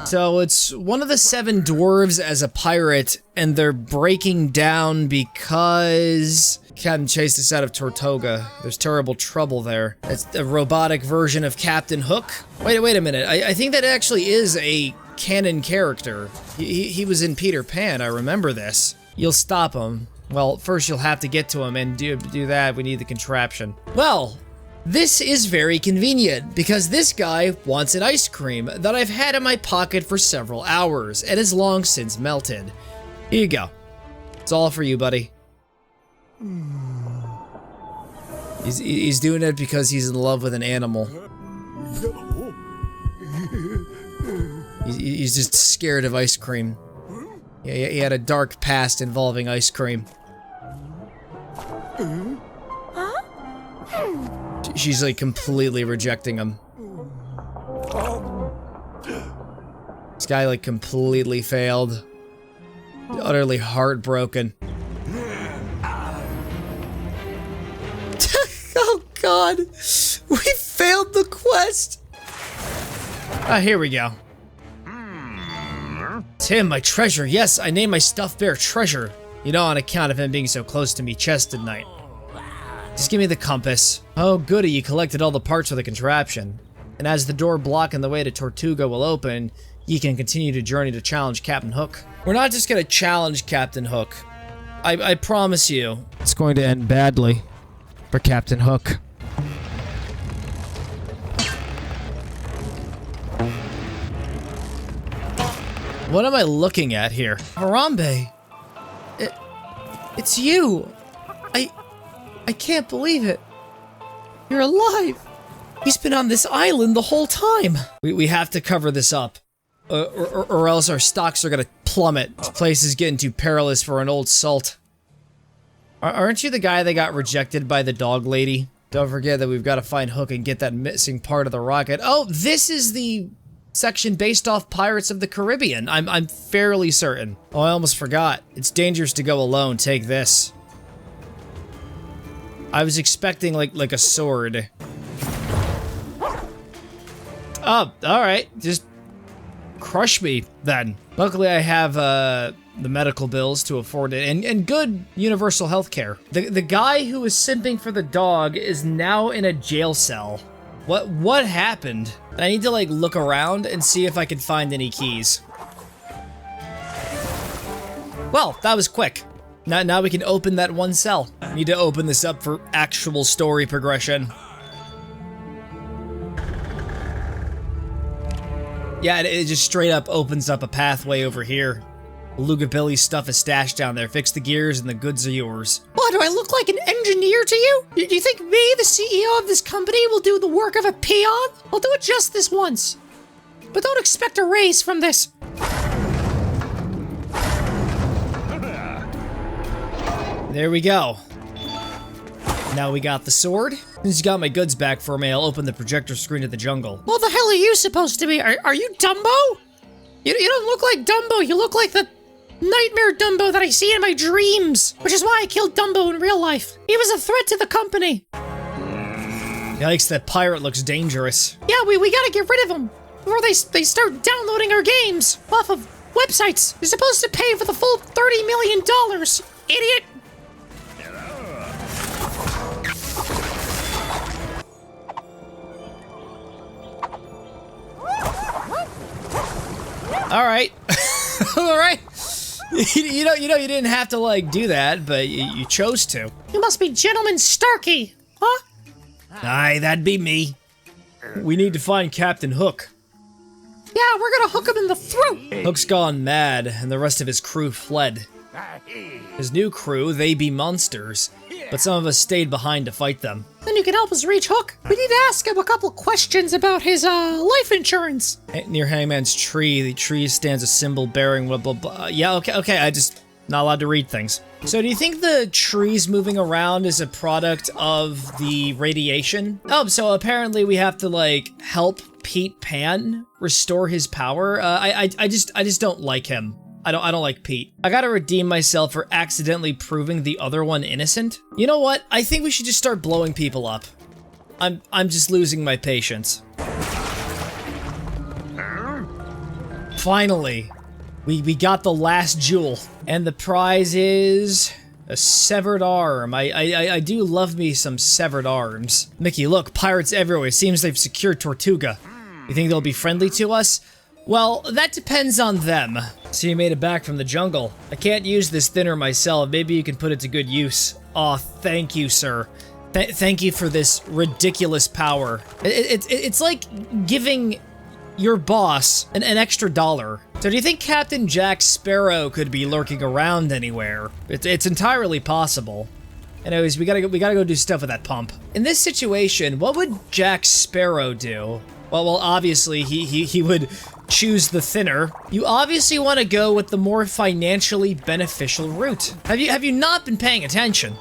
So it's one of the 7 dwarves as a pirate, and they're breaking down because Captain chased us out of Tortuga. There's terrible trouble there. It's a robotic version of Captain Hook. Wait a minute. I think that actually is a canon character. He was in Peter Pan, I remember this. You'll stop him. Well, first you'll have to get to him, and do that, we need the contraption. Well, this is very convenient, because this guy wants an ice cream that I've had in my pocket for several hours, and has long since melted. Here you go. It's all for you, buddy. He's doing it because he's in love with an animal. He's just scared of ice cream. Yeah, he had a dark past involving ice cream. She's like completely rejecting him. This guy like completely failed. Utterly heartbroken. Oh God, we failed the quest. Ah, here we go. Tim, my treasure. Yes, I named my stuffed bear Treasure. You know, on account of him being so close to me chest at night. Just give me the compass. Oh goody, you collected all the parts for the contraption. And as the door blocking the way to Tortuga will open, you can continue to journey to challenge Captain Hook. We're not just gonna challenge Captain Hook. I promise you, it's going to end badly for Captain Hook. What am I looking at here? Harambe! It's you! I can't believe it. You're alive! He's been on this island the whole time! We have to cover this up. Or else our stocks are gonna plummet. This place is getting too perilous for an old salt. Aren't you the guy that got rejected by the dog lady? Don't forget that we've got to find Hook and get that missing part of the rocket. Oh, this is the section based off Pirates of the Caribbean. I'm fairly certain. Oh, I almost forgot. It's dangerous to go alone. Take this. I was expecting like a sword. Oh, alright. Just crush me then. Luckily I have the medical bills to afford it and good universal health care. The guy who was simping for the dog is now in a jail cell. What happened? I need to like look around and see if I can find any keys. Well, that was quick. Now we can open that one cell. Need to open this up for actual story progression. Yeah, it just straight up opens up a pathway over here. Lugabilly's stuff is stashed down there. Fix the gears and the goods are yours. What, do I look like an engineer to you? Do you think me, the CEO of this company, will do the work of a peon? I'll do it just this once. But don't expect a raise from this. There we go. Now we got the sword. Since you got my goods back for me, I'll open the projector screen to the jungle. What the hell are you supposed to be? Are you Dumbo? You don't look like Dumbo, you look like the nightmare Dumbo that I see in my dreams. Which is why I killed Dumbo in real life. He was a threat to the company. Yikes, that pirate looks dangerous. Yeah, we gotta get rid of him before they start downloading our games off of websites. You're supposed to pay for the full $30 million, idiot. All right, all right. You know, you didn't have to like do that, but you chose to. You must be Gentleman Starkey, huh? Aye, that'd be me. We need to find Captain Hook. Yeah, we're gonna hook him in the throat. Hook's gone mad, and the rest of his crew fled. His new crew, they be monsters, but some of us stayed behind to fight them. Then you can help us reach Hook. We need to ask him a couple questions about his, life insurance. Near Hangman's tree, the tree stands a symbol bearing blah, blah, blah. Yeah, okay, I just not allowed to read things. So do you think the trees moving around is a product of the radiation? Oh, so apparently we have to, like, help Pete Pan restore his power? I just don't like him. I don't like Pete. I gotta redeem myself for accidentally proving the other one innocent. You know what? I think we should just start blowing people up. I'm just losing my patience. Finally, we got the last jewel, and the prize is a severed arm. I do love me some severed arms. Mickey, look, pirates everywhere. Seems they've secured Tortuga. You think they'll be friendly to us? Well, that depends on them. So you made it back from the jungle. I can't use this thinner myself. Maybe you can put it to good use. Aw, thank you, sir. Thank you for this ridiculous power. It's like giving your boss an extra $1. So do you think Captain Jack Sparrow could be lurking around anywhere? It's entirely possible. Anyways, we gotta go do stuff with that pump. In this situation, what would Jack Sparrow do? Well, obviously he would choose the thinner. You obviously want to go with the more financially beneficial route. Have you not been paying attention?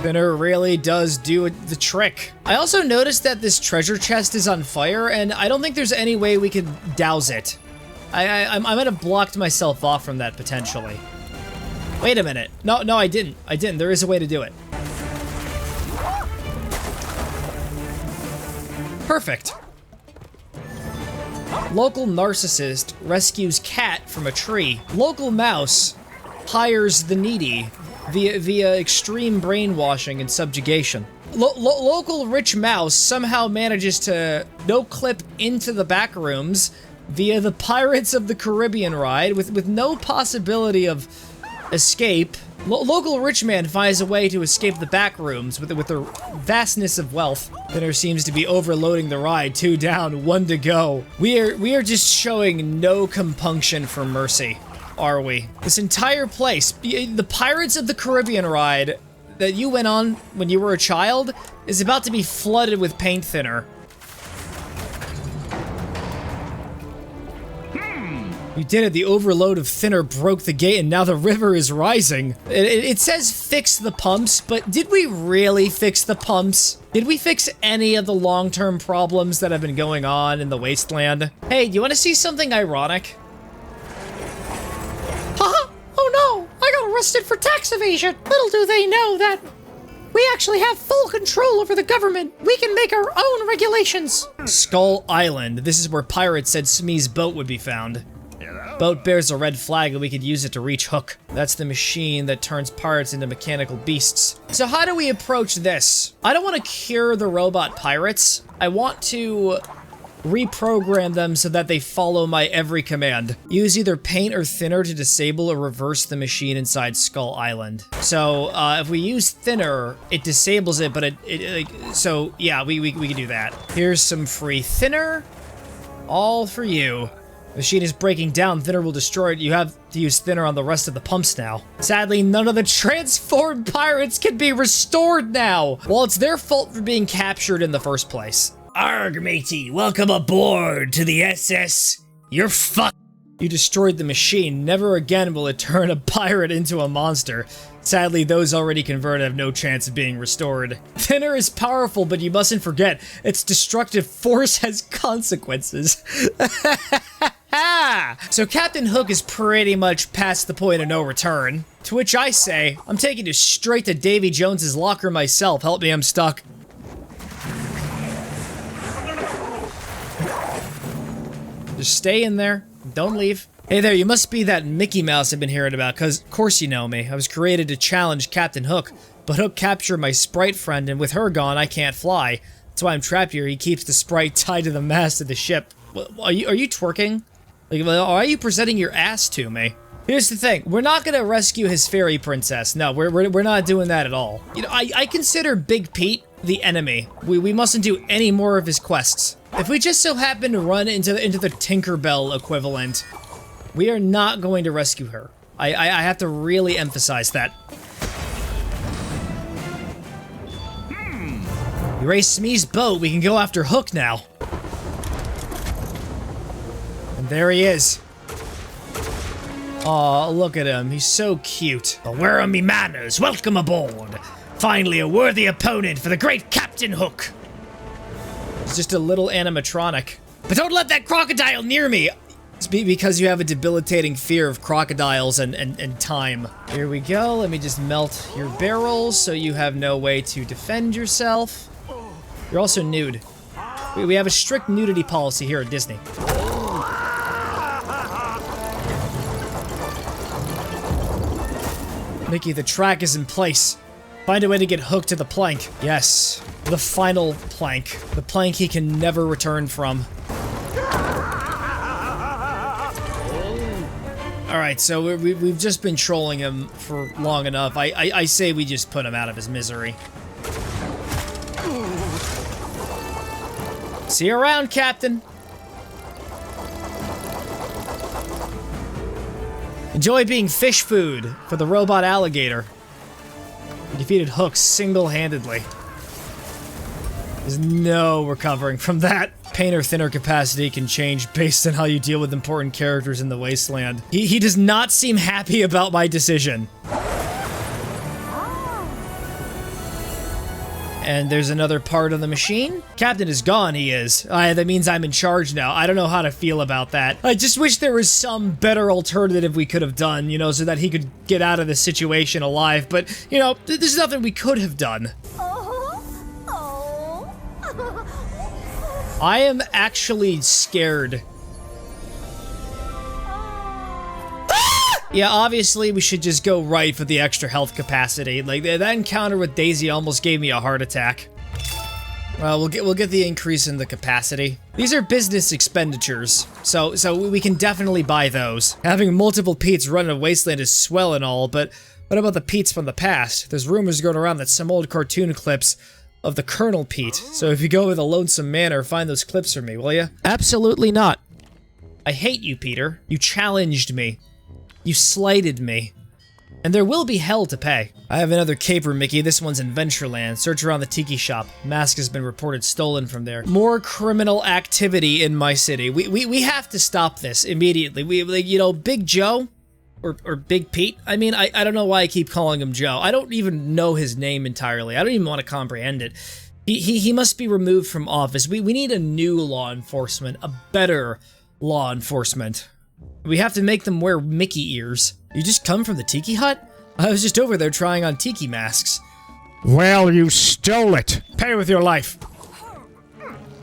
Thinner really does do the trick. I also noticed that this treasure chest is on fire, and I don't think there's any way we could douse it. I might have blocked myself off from that potentially. Wait a minute. No, I didn't. There is a way to do it. Perfect. Local narcissist rescues cat from a tree. Local mouse hires the needy via extreme brainwashing and subjugation. Local rich mouse somehow manages to no-clip into the back rooms via the Pirates of the Caribbean ride with no possibility of escape. Local rich man finds a way to escape the back rooms with the vastness of wealth. Thinner seems to be overloading the ride. 2 down, 1 to go. We are just showing no compunction for mercy, are we? This entire place, the Pirates of the Caribbean ride that you went on when you were a child, is about to be flooded with paint thinner. You did it. The overload of thinner broke the gate, and now the river is rising. It says fix the pumps, but did we really fix the pumps? Did we fix any of the long-term problems that have been going on in the wasteland? Hey, do you want to see something ironic? Haha! Oh no! I got arrested for tax evasion! Little do they know that we actually have full control over the government. We can make our own regulations. Skull Island. This is where pirates said Smee's boat would be found. Boat bears a red flag and we could use it to reach Hook. That's the machine that turns pirates into mechanical beasts. So how do we approach this? I don't want to cure the robot pirates. I want to reprogram them so that they follow my every command. Use either paint or thinner to disable or reverse the machine inside Skull Island. So if we use thinner, it disables it, but so yeah, we can do that. Here's some free thinner, all for you. The machine is breaking down. Thinner will destroy it. You have to use thinner on the rest of the pumps now. Sadly, none of the transformed pirates can be restored now. Well, it's their fault for being captured in the first place. Arg, matey. Welcome aboard to the SS. You're fucked. You destroyed the machine. Never again will it turn a pirate into a monster. Sadly, those already converted have no chance of being restored. Thinner is powerful, but you mustn't forget, its destructive force has consequences. So Captain Hook is pretty much past the point of no return. To which I say, I'm taking you straight to Davy Jones's locker myself. Help me, I'm stuck. Just stay in there. Don't leave. Hey there, you must be that Mickey Mouse I've been hearing about, cause of course you know me. I was created to challenge Captain Hook, but Hook captured my sprite friend, and with her gone, I can't fly. That's why I'm trapped here. He keeps the sprite tied to the mast of the ship. Are you twerking? Like, are you presenting your ass to me? Here's the thing, we're not gonna rescue his fairy princess. No, we're not doing that at all. You know, I consider Big Pete the enemy. We mustn't do any more of his quests. If we just so happen to run into the Tinkerbell equivalent, we are not going to rescue her. I have to really emphasize that. You raised Smee's boat, we can go after Hook now. And there he is. Aw, look at him. He's so cute. But where are me manners? Welcome aboard. Finally, a worthy opponent for the great Captain Hook. It's just a little animatronic. But don't let that crocodile near me! It's because you have a debilitating fear of crocodiles and time. Here we go. Let me just melt your barrels so you have no way to defend yourself. You're also nude. We have a strict nudity policy here at Disney. Mickey, the track is in place. Find a way to get Hook to the plank. Yes, the final plank. The plank he can never return from. Alright, so we've just been trolling him for long enough. I say we just put him out of his misery. See you around, Captain. Enjoy being fish food for the robot alligator. We defeated Hook single-handedly. There's no recovering from that. Painter thinner capacity can change based on how you deal with important characters in the wasteland. He does not seem happy about my decision. And there's another part of the machine. Captain is gone, he is. That means I'm in charge now. I don't know how to feel about that. I just wish there was some better alternative we could have done, you know, so that he could get out of this situation alive. But, you know, there's nothing we could have done. I am actually scared. Yeah, obviously we should just go right for the extra health capacity. Like, that encounter with Daisy almost gave me a heart attack. Well, we'll get the increase in the capacity. These are business expenditures, so we can definitely buy those. Having multiple Petes run a wasteland is swell and all, but what about the Petes from the past? There's rumors going around that some old cartoon clips of the Colonel Pete, so if you go with a Lonesome Manor, find those clips for me, will ya? Absolutely not. I hate you, Peter. You challenged me. You slighted me. And there will be hell to pay. I have another caper, Mickey. This one's in Ventureland. Search around the tiki shop. Mask has been reported stolen from there. More criminal activity in my city. We have to stop this immediately. Like, you know, Big Joe or Big Pete. I mean, I don't know why I keep calling him Joe. I don't even know his name entirely. I don't even want to comprehend it. He must be removed from office. We need a new law enforcement, a better law enforcement. We have to make them wear Mickey ears. You just come from the Tiki Hut? I was just over there trying on Tiki masks. Well, you stole it. Pay with your life.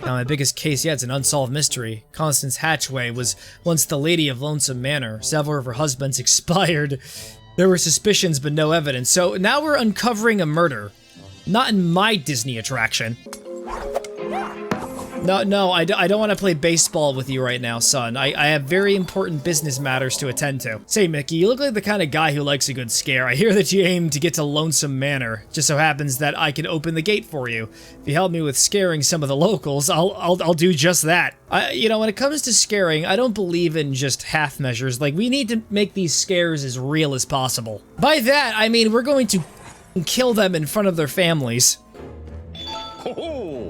Now, my biggest case yet's an unsolved mystery. Constance Hatchway was once the Lady of Lonesome Manor. Several of her husbands expired. There were suspicions, but no evidence. So now we're uncovering a murder. Not in my Disney attraction. No, I don't want to play baseball with you right now, son. I have very important business matters to attend to. Say, Mickey, you look like the kind of guy who likes a good scare. I hear that you aim to get to Lonesome Manor. Just so happens that I can open the gate for you. If you help me with scaring some of the locals, I'll do just that. You know, when it comes to scaring, I don't believe in just half measures. Like, we need to make these scares as real as possible. By that, I mean we're going to kill them in front of their families.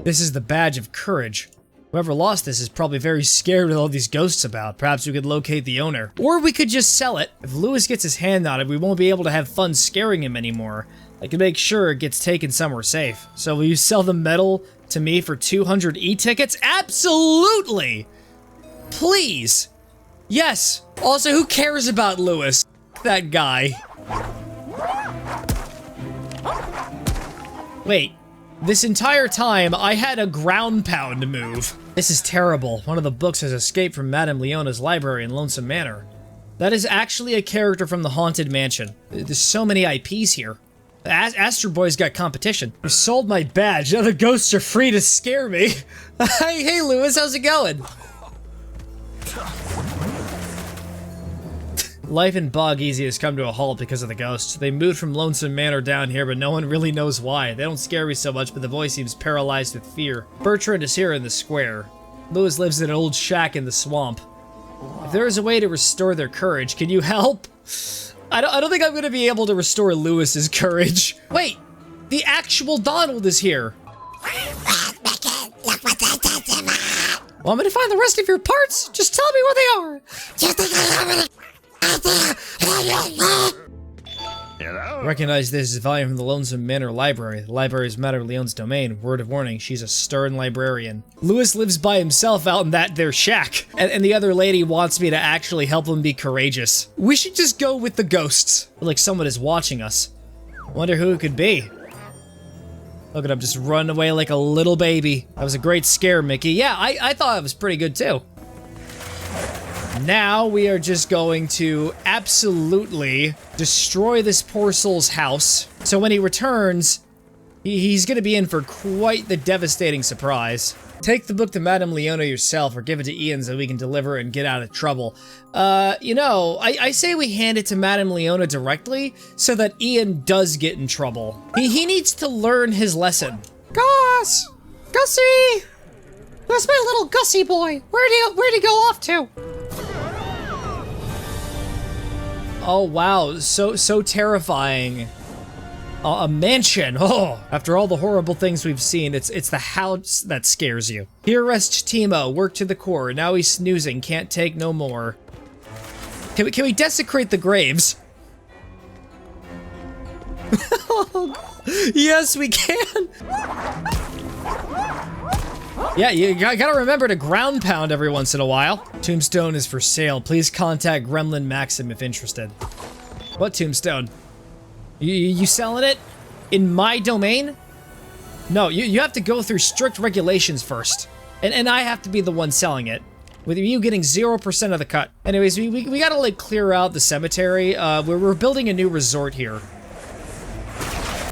This is the badge of courage. Whoever lost this is probably very scared with all these ghosts about. Perhaps we could locate the owner. Or we could just sell it. If Lewis gets his hand on it, we won't be able to have fun scaring him anymore. I can make sure it gets taken somewhere safe. So will you sell the medal to me for 200 e-tickets? Absolutely! Please! Yes! Also, who cares about Lewis? That guy. Wait. This entire time, I had a ground pound move. This is terrible. One of the books has escaped from Madame Leona's library in Lonesome Manor. That is actually a character from the Haunted Mansion. There's so many IPs here. Astro Boy's got competition. You sold my badge. Now the ghosts are free to scare me. Hey, Lewis, how's it going? Life in Bog Easy has come to a halt because of the ghosts. They moved from Lonesome Manor down here, but no one really knows why. They don't scare me so much, but the boy seems paralyzed with fear. Bertrand is here in the square. Lewis lives in an old shack in the swamp. If there is a way to restore their courage, can you help? I don't think I'm going to be able to restore Lewis's courage. Wait, the actual Donald is here. Want me to find the rest of your parts? Just tell me where they are. Recognize this as a volume from the Lonesome Manor Library. The library is Madame Leon's domain. Word of warning, she's a stern librarian. Lewis lives by himself out in that their shack, and the other lady wants me to actually help him be courageous. We should just go with the ghosts. Like someone is watching us. Wonder who it could be. Look at him just run away like a little baby. That was a great scare, Mickey. Yeah, I thought it was pretty good too. Now we are just going to absolutely destroy this poor soul's house. So when he returns, he's going to be in for quite the devastating surprise. Take the book to Madame Leona yourself or give it to Ian so we can deliver and get out of trouble. You know, I say we hand it to Madame Leona directly so that Ian does get in trouble. He needs to learn his lesson. Gus! Gussie! That's my little Gussie boy. Where'd he go off to? Oh wow, so terrifying. A mansion. Oh, after all the horrible things we've seen, it's the house that scares you. Here rests Timo, worked to the core. Now he's snoozing, can't take no more. Can we desecrate the graves? Yes, we can. Yeah, you gotta remember to ground pound every once in a while. Tombstone is for sale. Please contact Gremlin Maxim if interested. What tombstone? You selling it? In my domain? No, you have to go through strict regulations first. And I have to be the one selling it. With you getting 0% of the cut. Anyways, we gotta like clear out the cemetery. We're building a new resort here.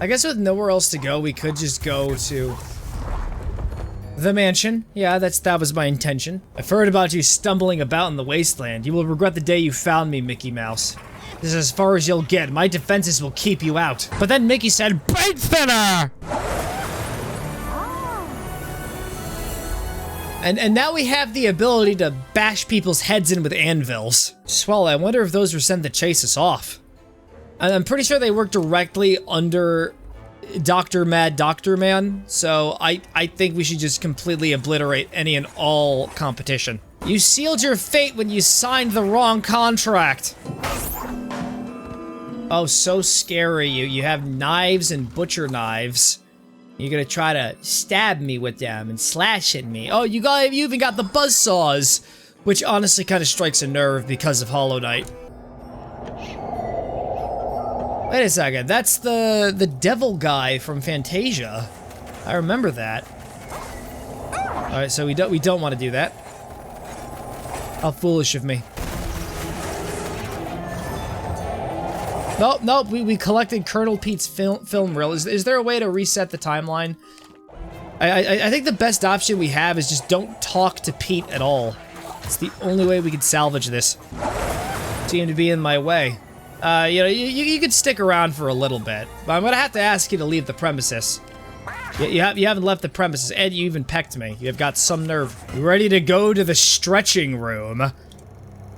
I guess with nowhere else to go, we could just go to the mansion. Yeah, that was my intention. I've heard about you stumbling about in the wasteland. You will regret the day you found me, Mickey Mouse. This is as far as you'll get. My defenses will keep you out. But then Mickey said, paint thinner! And now we have the ability to bash people's heads in with anvils. Swell, I wonder if those were sent to chase us off. I'm pretty sure they work directly under Dr. Mad Dr. Man, so I think we should just completely obliterate any and all competition. You sealed your fate when you signed the wrong contract. Oh, so scary. You have knives and butcher knives. You're gonna try to stab me with them and slash at me. Oh, you even got the buzzsaws, which honestly kind of strikes a nerve because of Hollow Knight. Wait a second, that's the devil guy from Fantasia. I remember that. All right, so we don't want to do that. How foolish of me. Nope, we collected Colonel Pete's film reel. Is there a way to reset the timeline? I think the best option we have is just don't talk to Pete at all. It's the only way we could salvage this. Seem to be in my way. You know, you could stick around for a little bit, but I'm gonna have to ask you to leave the premises. You haven't left the premises, and you even pecked me. You've got some nerve. You ready to go to the stretching room?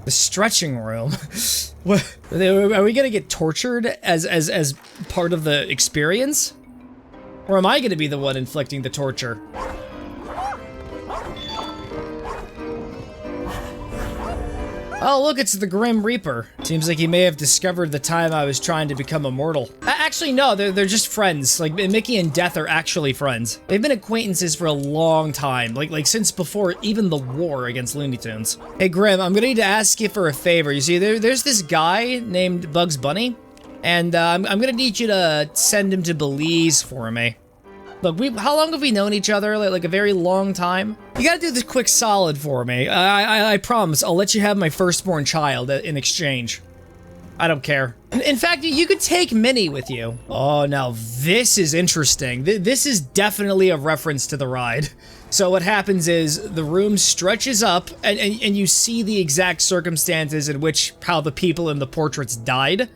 The stretching room? What? Are we gonna get tortured as part of the experience? Or am I gonna be the one inflicting the torture? Oh, look, it's the Grim Reaper. Seems like he may have discovered the time I was trying to become immortal. Actually, no, they're just friends. Like, Mickey and Death are actually friends. They've been acquaintances for a long time, like since before even the war against Looney Tunes. Hey, Grim, I'm gonna need to ask you for a favor. You see, there's this guy named Bugs Bunny, and I'm gonna need you to send him to Belize for me. Look, how long have we known each other? Like a very long time? You gotta do this quick solid for me. I promise, I'll let you have my firstborn child in exchange. I don't care. In fact, you could take Minnie with you. Oh, now this is interesting. This is definitely a reference to the ride. So what happens is the room stretches up and you see the exact circumstances in which how the people in the portraits died.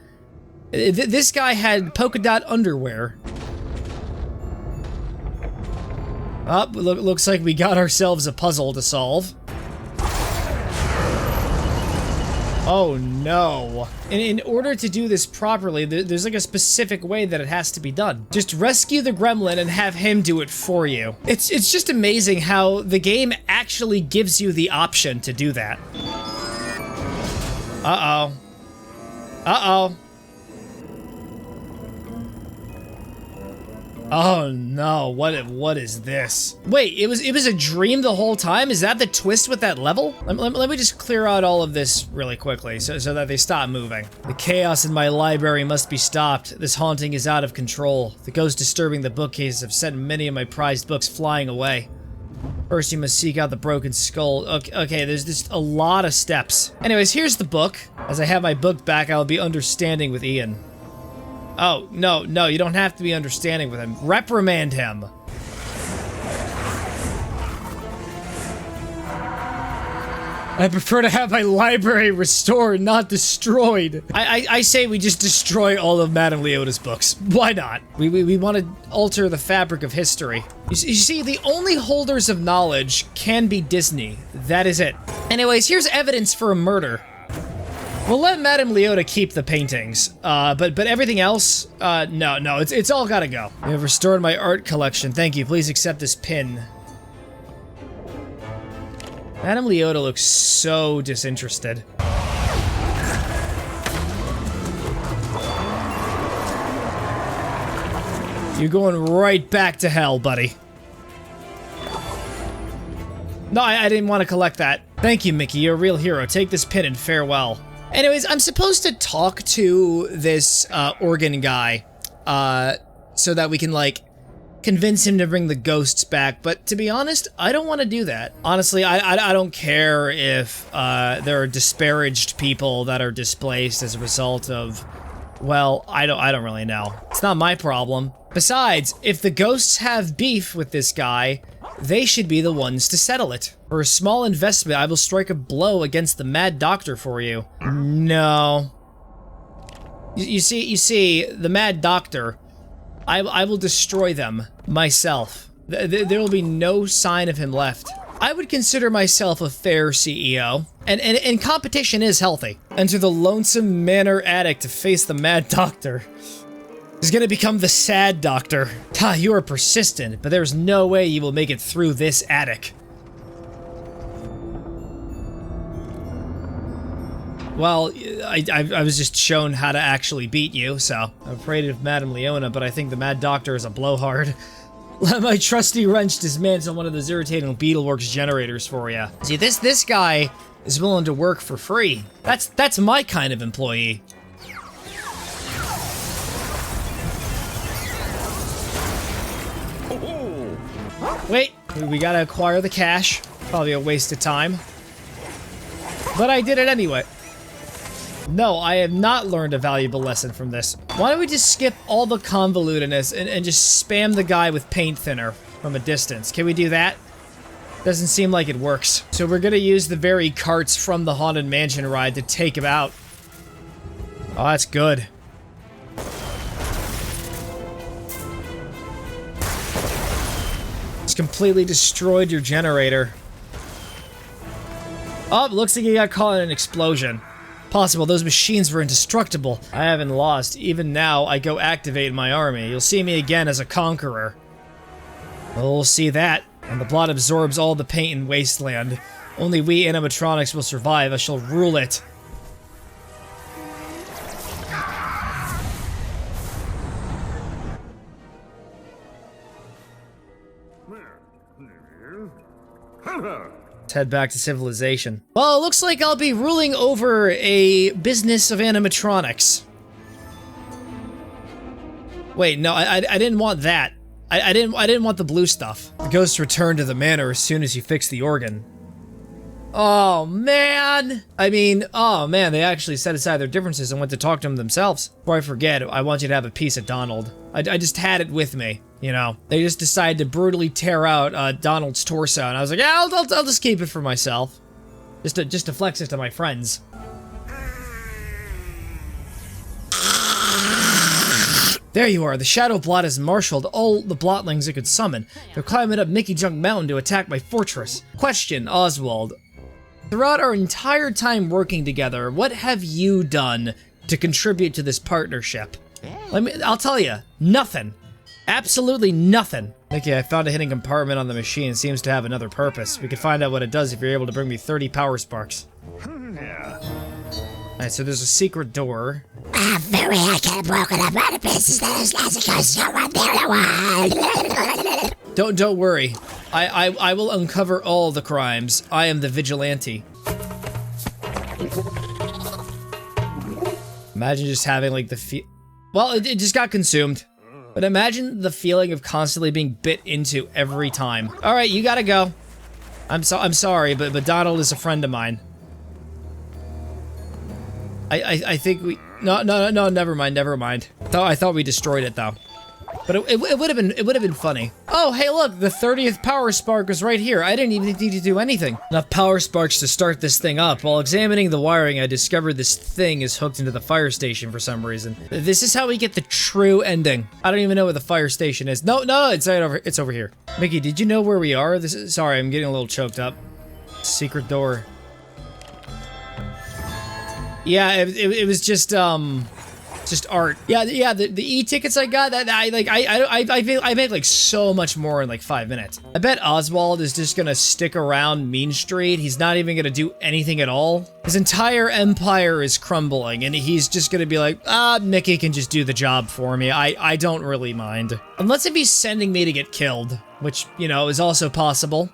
This guy had polka dot underwear. Oh, looks like we got ourselves a puzzle to solve. Oh no. In order to do this properly, there's like a specific way that it has to be done. Just rescue the gremlin and have him do it for you. It's just amazing how the game actually actually gives you the option to do that. Uh-oh. Uh-oh. Oh no, what is this? Wait, it was a dream the whole time? Is that the twist with that level? Let me just clear out all of this really quickly so that they stop moving. The chaos in my library must be stopped. This haunting is out of control. The ghosts disturbing the bookcases have sent many of my prized books flying away. First, you must seek out the broken skull. Okay, there's just a lot of steps. Anyways, here's the book. As I have my book back, I will be understanding with Ian. Oh, no, you don't have to be understanding with him. Reprimand him. I prefer to have my library restored, not destroyed. I say we just destroy all of Madame Leota's books. Why not? We want to alter the fabric of history. You see, the only holders of knowledge can be Disney. That is it. Anyways, here's evidence for a murder. We'll let Madame Leota keep the paintings, but everything else, no, it's all gotta go. You have restored my art collection. Thank you. Please accept this pin. Madame Leota looks so disinterested. You're going right back to hell, buddy. No, I didn't want to collect that. Thank you, Mickey. You're a real hero. Take this pin and farewell. Anyways, I'm supposed to talk to this organ guy so that we can, like, convince him to bring the ghosts back, but to be honest, I don't want to do that. Honestly, I don't care if there are disparaged people that are displaced as a result of, well, I don't really know. It's not my problem. Besides, if the ghosts have beef with this guy, they should be the ones to settle it. For a small investment, I will strike a blow against the Mad Doctor for you. No. You see, the Mad Doctor, I will destroy them myself. There will be no sign of him left. I would consider myself a fair CEO, and competition is healthy. Enter the lonesome manor attic to face the Mad Doctor. He's gonna become the Sad Doctor. Ha, you are persistent, but there's no way you will make it through this attic. Well, I was just shown how to actually beat you, so I'm afraid of Madame Leona, but I think the Mad Doctor is a blowhard. Let my trusty wrench dismantle one of those irritating Beetleworks generators for you. See, this guy is willing to work for free. That's my kind of employee. Wait, we gotta acquire the cash. Probably a waste of time. But I did it anyway. No, I have not learned a valuable lesson from this. Why don't we just skip all the convolutedness and just spam the guy with paint thinner from a distance? Can we do that? Doesn't seem like it works. So we're gonna use the very carts from the Haunted Mansion ride to take him out. Oh, that's good. It's completely destroyed your generator. Oh, looks like you got caught in an explosion. Possible, those machines were indestructible. I haven't lost. Even now, I go activate my army. You'll see me again as a conqueror. Well, we'll see that. And the plot absorbs all the paint in Wasteland. Only we animatronics will survive. I shall rule it. Let's head back to civilization. Well, it looks like I'll be ruling over a business of animatronics. Wait, no, I didn't want that. I didn't want the blue stuff. The ghosts return to the manor as soon as you fix the organ. Oh, man! I mean, oh, man, they actually set aside their differences and went to talk to him themselves. Before I forget, I want you to have a piece of Donald. I just had it with me, you know? They just decided to brutally tear out Donald's torso, and I was like, yeah, I'll just keep it for myself. Just to flex it to my friends. There you are, the Shadow Blot has marshaled all the Blotlings it could summon. They're climbing up Mickey Junk Mountain to attack my fortress. Question, Oswald. Throughout our entire time working together, what have you done to contribute to this partnership? I'll tell you, nothing. Absolutely nothing. Mickey, I found a hidden compartment on the machine. It seems to have another purpose. We could find out what it does if you're able to bring me 30 power sparks. Alright, so there's a secret door. Very I can broken up out of pieces. There's lots of guys someone there. Don't worry. I will uncover all the crimes. I am the vigilante. Imagine just having like the well, it just got consumed. But imagine the feeling of constantly being bit into every time. All right, you gotta go. I'm sorry, but Donald is a friend of mine. I think we no never mind. I thought we destroyed it though. But it would have been funny. Oh, hey look, the 30th power spark is right here. I didn't even need to do anything. Enough power sparks to start this thing up. While examining the wiring, I discovered this thing is hooked into the fire station for some reason. This is how we get the true ending. I don't even know where the fire station is. No, it's right over. It's over here. Mickey, did you know where we are? Sorry, I'm getting a little choked up. Secret door. Yeah, it was just art. Yeah, the e-tickets I got, that I made like so much more in like 5 minutes. I bet Oswald is just gonna stick around Mean Street. He's not even gonna do anything at all. His entire empire is crumbling and he's just gonna be like, Mickey can just do the job for me. I don't really mind. Unless if he's sending me to get killed, which, you know, is also possible.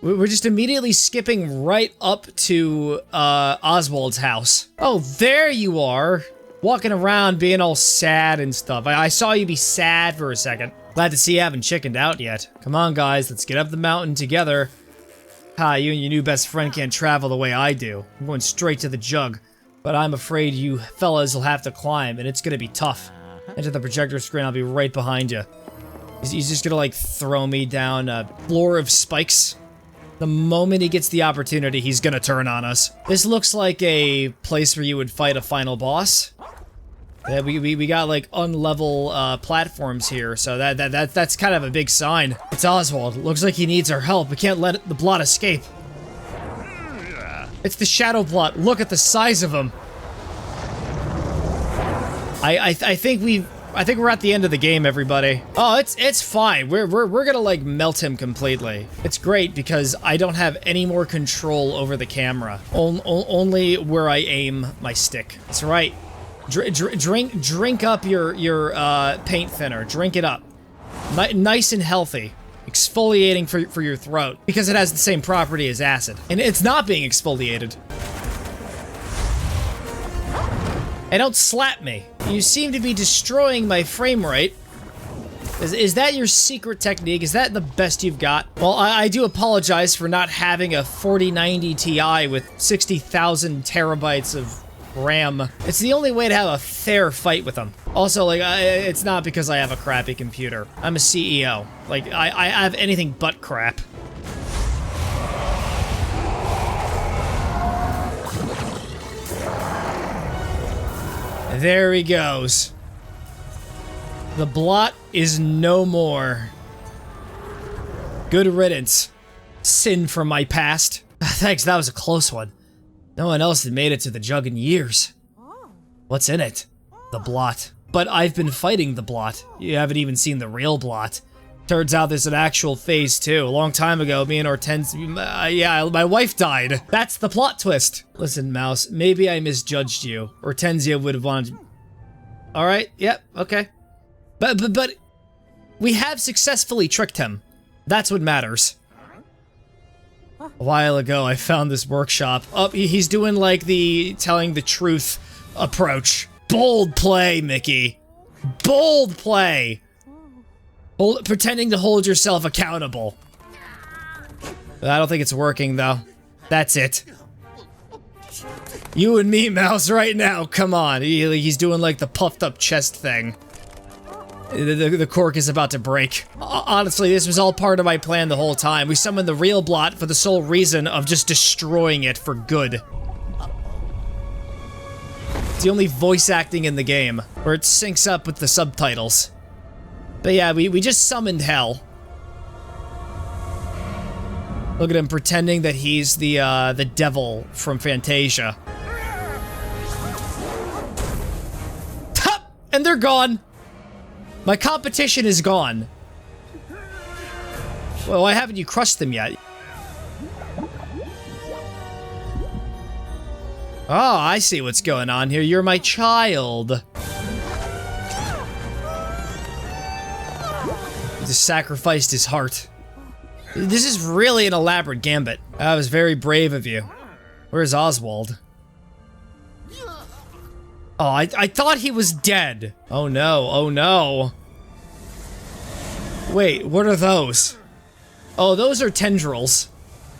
We're just immediately skipping right up to Oswald's house. Oh, there you are. Walking around being all sad and stuff. I saw you be sad for a second. Glad to see you haven't chickened out yet. Come on, guys, let's get up the mountain together. Ha, you and your new best friend can't travel the way I do. I'm going straight to the jug. But I'm afraid you fellas will have to climb, and it's gonna be tough. Enter the projector screen, I'll be right behind you. He's just gonna, like, throw me down a floor of spikes. The moment he gets the opportunity, he's gonna turn on us. This looks like a place where you would fight a final boss. Yeah, we got like unlevel platforms here, so that's kind of a big sign. It's Oswald. Looks like he needs our help. We can't let the blot escape. It's the shadow blot. Look at the size of him. I think we're at the end of the game, everybody. Oh, it's fine. We're gonna like melt him completely. It's great because I don't have any more control over the camera. Only where I aim my stick. That's right. Drink up your paint thinner. Drink it up. Nice and healthy. Exfoliating for your throat because it has the same property as acid, and it's not being exfoliated. Hey, don't slap me. You seem to be destroying my frame rate. Is that your secret technique? Is that the best you've got? Well, I do apologize for not having a 4090 Ti with 60,000 terabytes of RAM. It's the only way to have a fair fight with them. Also, like, it's not because I have a crappy computer. I'm a CEO. Like, I have anything but crap. There he goes. The blot is no more. Good riddance. Sin from my past. Thanks, that was a close one. No one else had made it to the jug in years. What's in it? The blot. But I've been fighting the blot. You haven't even seen the real blot. Turns out there's an actual phase 2. A long time ago, me and Hortensia, yeah, my wife died. That's the plot twist. Listen, Mouse, maybe I misjudged you. Hortensia would have wanted... Alright, yep, okay. But, we have successfully tricked him. That's what matters. A while ago, I found this workshop. Oh, he's doing like the telling the truth approach. Bold play, Mickey. Bold play. Pretending to hold yourself accountable. I don't think it's working, though. That's it. You and me, Mouse, right now. Come on. He's doing, like, the puffed-up chest thing. The cork is about to break. Honestly, this was all part of my plan the whole time. We summoned the real blot for the sole reason of just destroying it for good. It's the only voice acting in the game, where it syncs up with the subtitles. But yeah, we just summoned hell. Look at him pretending that he's the devil from Fantasia. Hup! And they're gone. My competition is gone. Well, why haven't you crushed them yet? Oh, I see what's going on here. You're my child. He just sacrificed his heart. This is really an elaborate gambit. That was very brave of you. Where's Oswald? Oh, I thought he was dead. Oh no, oh no. Wait, what are those? Oh, those are tendrils.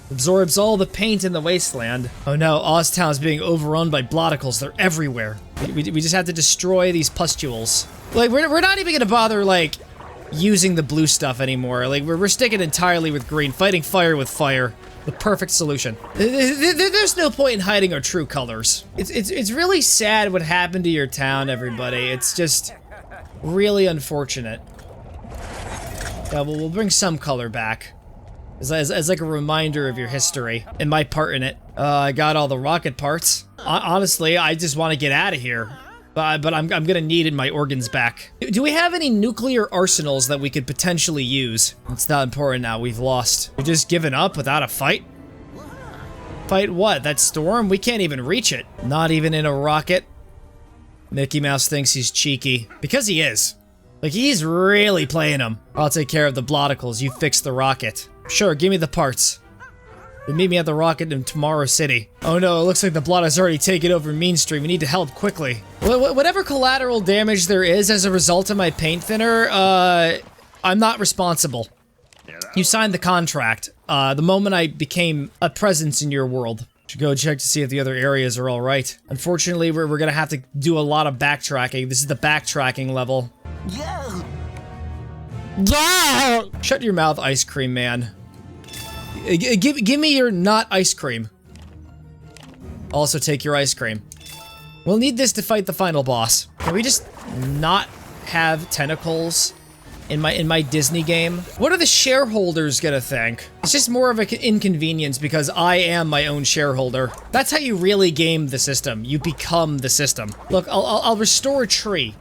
Absorbs all the paint in the wasteland. Oh no, Oztown's being overrun by bloticles. They're everywhere. We just have to destroy these pustules. Like, we're not even gonna bother, like, using the blue stuff anymore. Like, we're sticking entirely with green, fighting fire with fire. The perfect solution. There's no point in hiding our true colors. It's really sad what happened to your town, everybody. It's just really unfortunate. Yeah, well, we'll bring some color back. As like a reminder of your history and my part in it. I got all the rocket parts. Honestly, I just want to get out of here. But I'm gonna need my organs back. Do we have any nuclear arsenals that we could potentially use? It's not important now, we've lost. We're just giving up without a fight? Fight what? That storm? We can't even reach it. Not even in a rocket? Mickey Mouse thinks he's cheeky. Because he is. Like, he's really playing them. I'll take care of the bloticles, you fix the rocket. Sure, give me the parts. Then meet me at the rocket in Tomorrow City. Oh no, it looks like the blot has already taken over Mean Street. We need to help quickly. Whatever collateral damage there is as a result of my paint thinner, I'm not responsible. You signed the contract, the moment I became a presence in your world. Should go check to see if the other areas are alright. Unfortunately, we're gonna have to do a lot of backtracking. This is the backtracking level. Yeah. Shut your mouth, ice cream man. Give me your not ice cream. Also take your ice cream. We'll need this to fight the final boss. Can we just not have tentacles in my Disney game? What are the shareholders gonna think? It's just more of an inconvenience because I am my own shareholder. That's how you really game the system. You become the system. Look, I'll restore a tree.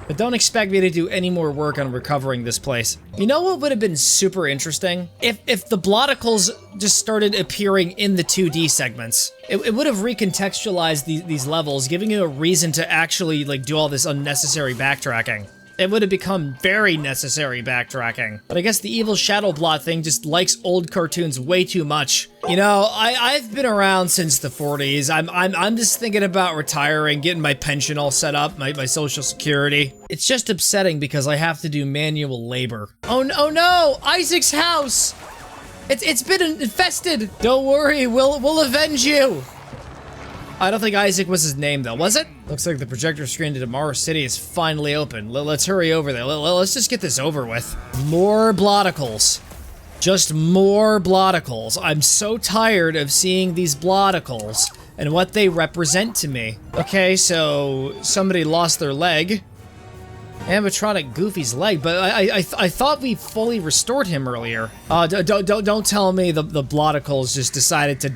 But don't expect me to do any more work on recovering this place. You know what would have been super interesting? If the bloticles just started appearing in the 2D segments. It would have recontextualized these levels, giving you a reason to actually, like, do all this unnecessary backtracking. It would have become very necessary backtracking. But I guess the evil shadow blot thing just likes old cartoons way too much. You know, I've been around since the 40s. I'm just thinking about retiring, getting my pension all set up, my social security. It's just upsetting because I have to do manual labor. Oh no, Isaac's house! It's been infested! Don't worry, we'll avenge you! I don't think Isaac was his name, though, was it? Looks like the projector screen to Tomorrow City is finally open. Let's hurry over there. Let's just get this over with. More bloticles. Just more bloticles. I'm so tired of seeing these bloticles and what they represent to me. Okay, so somebody lost their leg. Animatronic Goofy's leg, but I thought we fully restored him earlier. Don't tell me the bloticles just decided to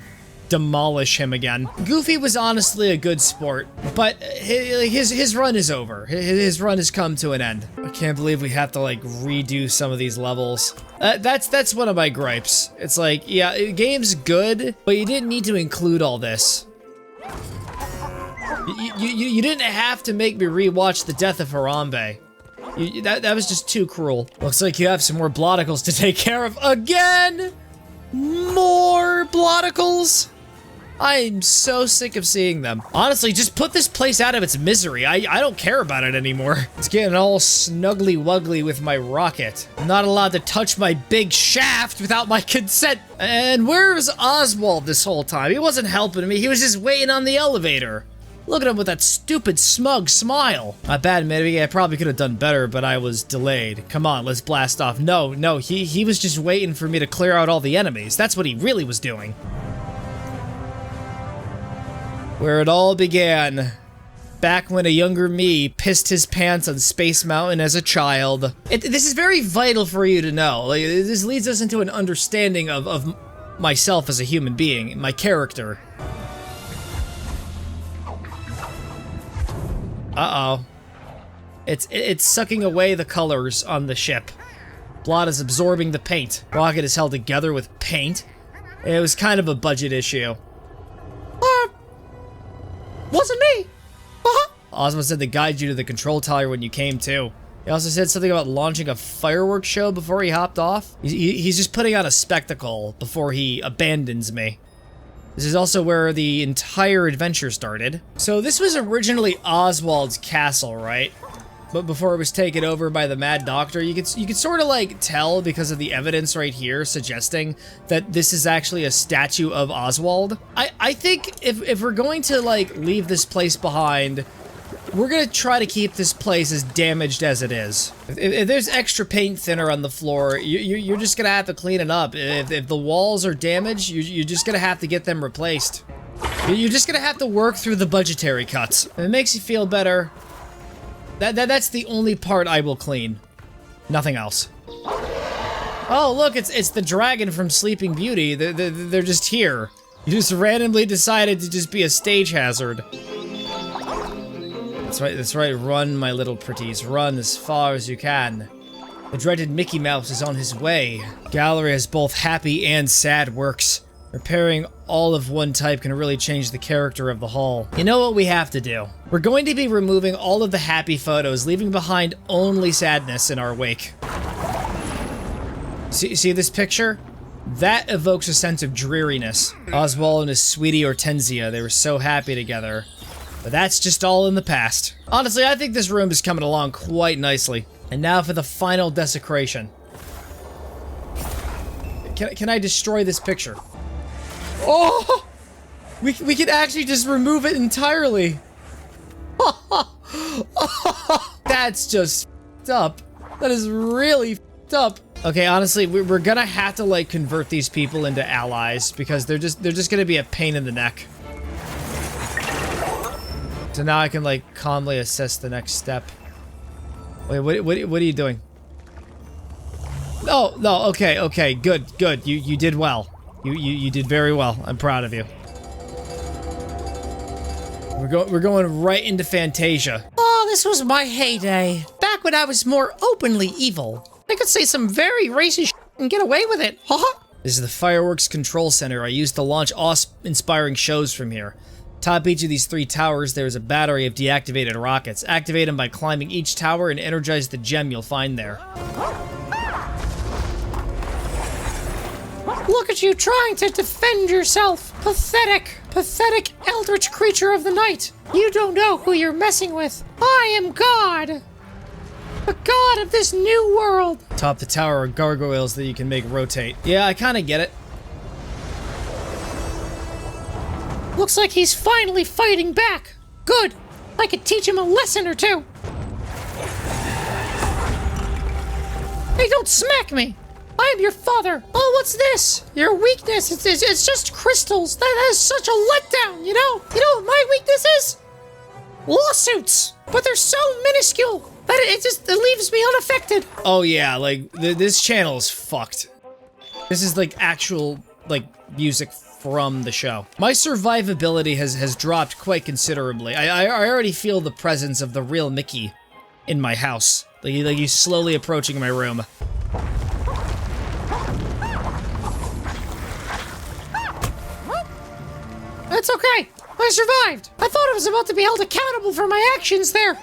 demolish him again. Goofy was honestly a good sport, but his run is over. His run has come to an end. I can't believe we have to, like, redo some of these levels. That's one of my gripes. It's like, yeah, game's good, but you didn't need to include all this. You didn't have to make me rewatch the death of Harambe. That was just too cruel. Looks like you have some more bloticles to take care of again! More bloticles? I'm so sick of seeing them. Honestly, just put this place out of its misery. I don't care about it anymore. It's getting all snuggly wuggly with my rocket. I'm not allowed to touch my big shaft without my consent. And where's Oswald this whole time? He wasn't helping me. He was just waiting on the elevator. Look at him with that stupid smug smile. Not bad, maybe. I probably could have done better, but I was delayed. Come on, let's blast off. No, he was just waiting for me to clear out all the enemies. That's what he really was doing. Where it all began. Back when a younger me pissed his pants on Space Mountain as a child. This is very vital for you to know. Like, this leads us into an understanding of myself as a human being, my character. Uh-oh. It's sucking away the colors on the ship. Blot is absorbing the paint. Rocket is held together with paint. It was kind of a budget issue. Wasn't me. Osmond said to guide you to the control tower when you came to. He also said something about launching a fireworks show before he hopped off. He's just putting on a spectacle before he abandons me. This is also where the entire adventure started. So this was originally Oswald's castle, right? But before it was taken over by the Mad Doctor, you could sort of like tell because of the evidence right here suggesting that this is actually a statue of Oswald. I think if we're going to like leave this place behind, we're gonna try to keep this place as damaged as it is. If there's extra paint thinner on the floor, you're just gonna have to clean it up. If the walls are damaged, you're just gonna have to get them replaced. You're just gonna have to work through the budgetary cuts. If it makes you feel better, that's the only part I will clean. Nothing else. Oh, look, it's the dragon from Sleeping Beauty. They're just here. You just randomly decided to just be a stage hazard. That's right, run, my little pretties. Run as far as you can. The dreaded Mickey Mouse is on his way. Gallery has both happy and sad works. Repairing all of one type can really change the character of the hall. You know what we have to do? We're going to be removing all of the happy photos, leaving behind only sadness in our wake. See this picture? That evokes a sense of dreariness. Oswald and his sweetie Hortensia, they were so happy together. But that's just all in the past. Honestly, I think this room is coming along quite nicely. And now for the final desecration. Can I destroy this picture? Oh! We can actually just remove it entirely. That's just f***ed up. That is really f***ed up. Okay, honestly, we're gonna have to like convert these people into allies because they're just gonna be a pain in the neck. So now I can like calmly assess the next step. Wait, what are you doing? Oh, no, okay, good. You did well. You did very well. I'm proud of you. We're going right into Fantasia. Oh, this was my heyday. Back when I was more openly evil. I could say some very racist shit and get away with it. Haha. This is the fireworks control center I used to launch awe-inspiring shows from here. Atop each of these 3 towers, there is a battery of deactivated rockets. Activate them by climbing each tower and energize the gem you'll find there. Look at you trying to defend yourself. Pathetic eldritch creature of the night. You don't know who you're messing with. I am God. The god of this new world. Atop the tower are gargoyles that you can make rotate. Yeah, I kind of get it. Looks like he's finally fighting back. Good. I could teach him a lesson or two. Hey, don't smack me. I am your father. Oh, what's this? Your weakness. It's just crystals. That is such a letdown, you know? You know what my weakness is? Lawsuits. But they're so minuscule that it leaves me unaffected. Oh yeah, like this channel is fucked. This is like actual like music from the show. My survivability has dropped quite considerably. I already feel the presence of the real Mickey in my house. Like he's slowly approaching my room. That's okay. I survived. I thought I was about to be held accountable for my actions there.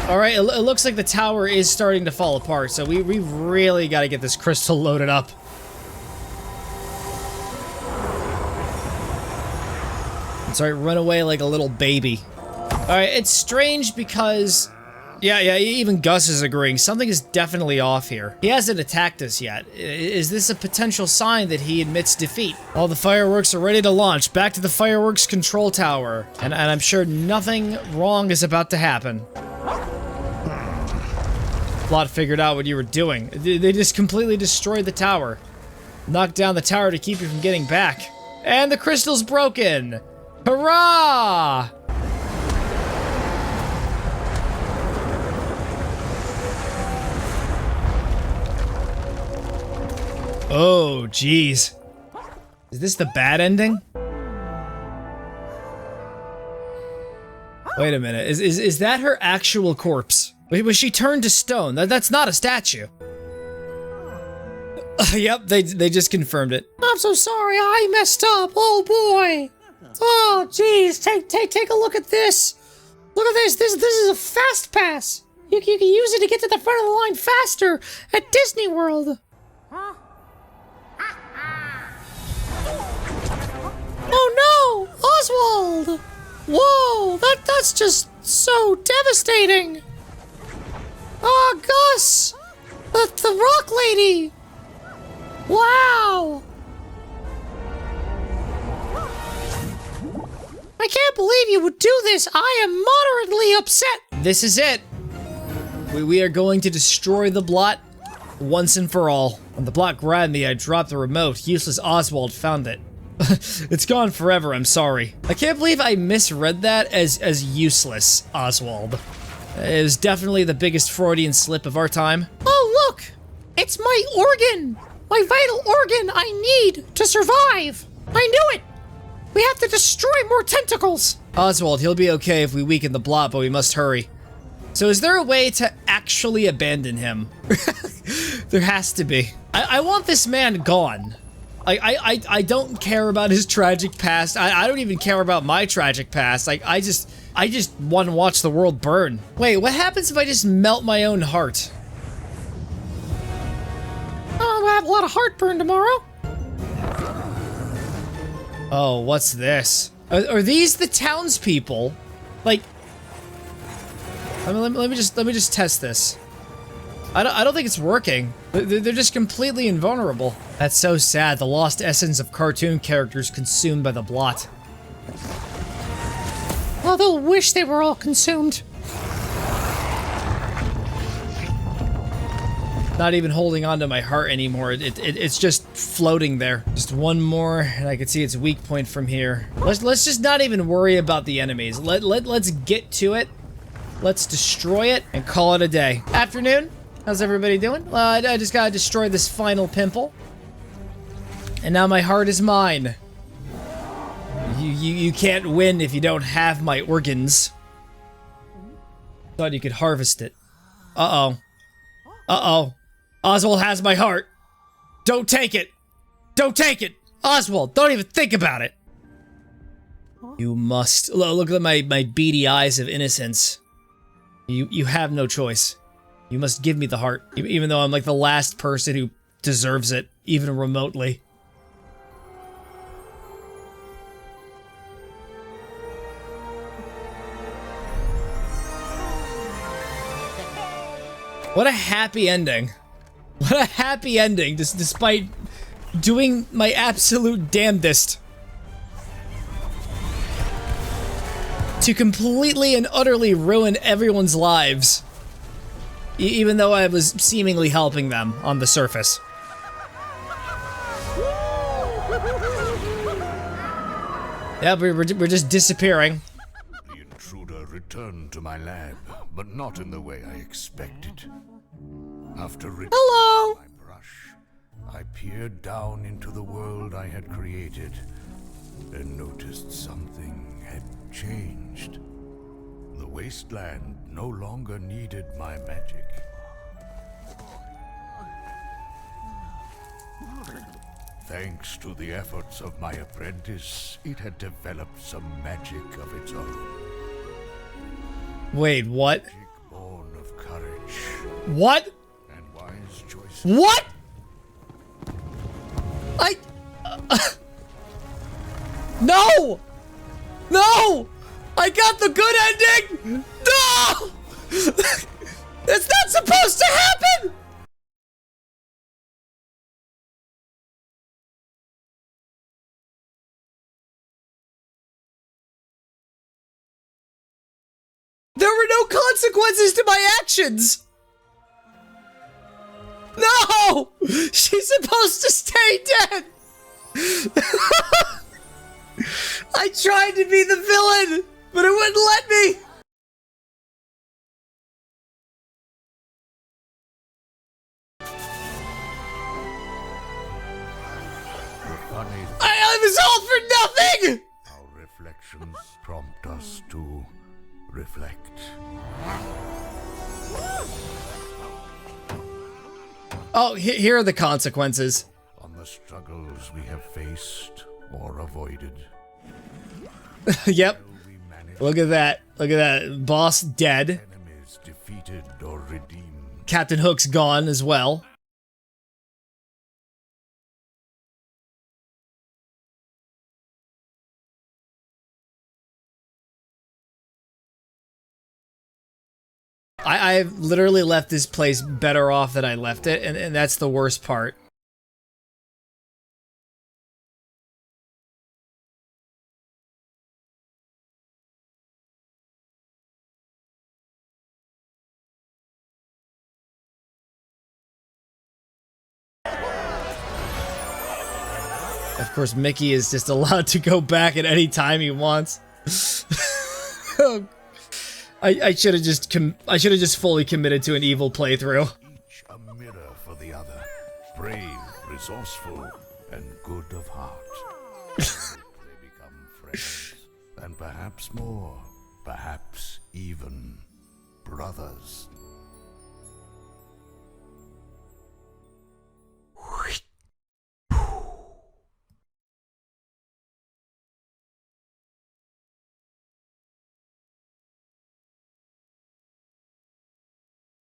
Alright, it looks like the tower is starting to fall apart, so we really gotta get this crystal loaded up. That's right, run away like a little baby. Alright, it's strange because... Yeah, even Gus is agreeing. Something is definitely off here. He hasn't attacked us yet. Is this a potential sign that he admits defeat? All the fireworks are ready to launch. Back to the fireworks control tower. And I'm sure nothing wrong is about to happen. Blot figured out what you were doing. They just completely destroyed the tower. Knocked down the tower to keep you from getting back. And the crystal's broken! Hurrah! Oh, jeez. Is this the bad ending? Wait a minute, is that her actual corpse? Was she turned to stone? That's not a statue. Yep, they just confirmed it. I'm so sorry, I messed up. Oh boy. Oh jeez, take a look at this. Look at this. This is a fast pass. You can use it to get to the front of the line faster at Disney World. Oh no, Oswald! Whoa, that's just so devastating. Oh, Gus, the rock lady. Wow. I can't believe you would do this. I am moderately upset. This is it. We are going to destroy the blot once and for all. When the blot grabbed me, I dropped the remote. Useless Oswald found it. It's gone forever, I'm sorry. I can't believe I misread that as useless Oswald. It was definitely the biggest Freudian slip of our time. Oh, look! It's my organ! My vital organ I need to survive! I knew it! We have to destroy more tentacles! Oswald, he'll be okay if we weaken the blot, but we must hurry. So is there a way to actually abandon him? There has to be. I want this man gone. I don't care about his tragic past. I don't even care about my tragic past. Like, I just want to watch the world burn. Wait, what happens if I just melt my own heart? Oh, I'll have a lot of heartburn tomorrow. Oh, what's this? Are these the townspeople? Like, I mean, let me just test this. I don't think it's working. They're just completely invulnerable. That's so sad. The lost essence of cartoon characters consumed by the blot. Well, they'll wish they were all consumed. Not even holding on to my heart anymore. It's just floating there. Just one more, and I can see its weak point from here. Let's just not even worry about the enemies. Let's get to it. Let's destroy it and call it a day. Afternoon. How's everybody doing? I just gotta destroy this final pimple. And now my heart is mine. You can't win if you don't have my organs. Thought you could harvest it. Uh-oh. Uh-oh. Oswald has my heart. Don't take it. Don't take it. Oswald, don't even think about it. You must. Look at my beady eyes of innocence. You have no choice. You must give me the heart, even though I'm like the last person who deserves it, even remotely. What a happy ending. What a happy ending, despite doing my absolute damnedest to completely and utterly ruin everyone's lives. Even though I was seemingly helping them on the surface. Yeah, we're just disappearing. The intruder returned to my lab, but not in the way I expected. After Hello! my brush, I peered down into the world I had created and noticed something had changed. The wasteland no longer needed my magic. Thanks to the efforts of my apprentice, it had developed some magic of its own. Wait, what? Magic born of courage What? and wise choices. What? No! No! I got the good ending! No! That's not supposed to happen! There were no consequences to my actions! No! She's supposed to stay dead! I tried to be the villain, but it wouldn't let me! Funny, I was all for nothing! our reflections prompt us to reflect. Oh, here are the consequences. On the struggles we have faced or avoided. Yep. We managed Look at that. Look at that. Boss dead. enemies defeated or redeemed. Captain Hook's gone as well. I've literally left this place better off than I left it, and that's the worst part. Of course, Mickey is just allowed to go back at any time he wants. I should have just fully committed to an evil playthrough. Each a mirror for the other. Brave, resourceful, and good of heart. They become friends. And perhaps more. Perhaps even brothers.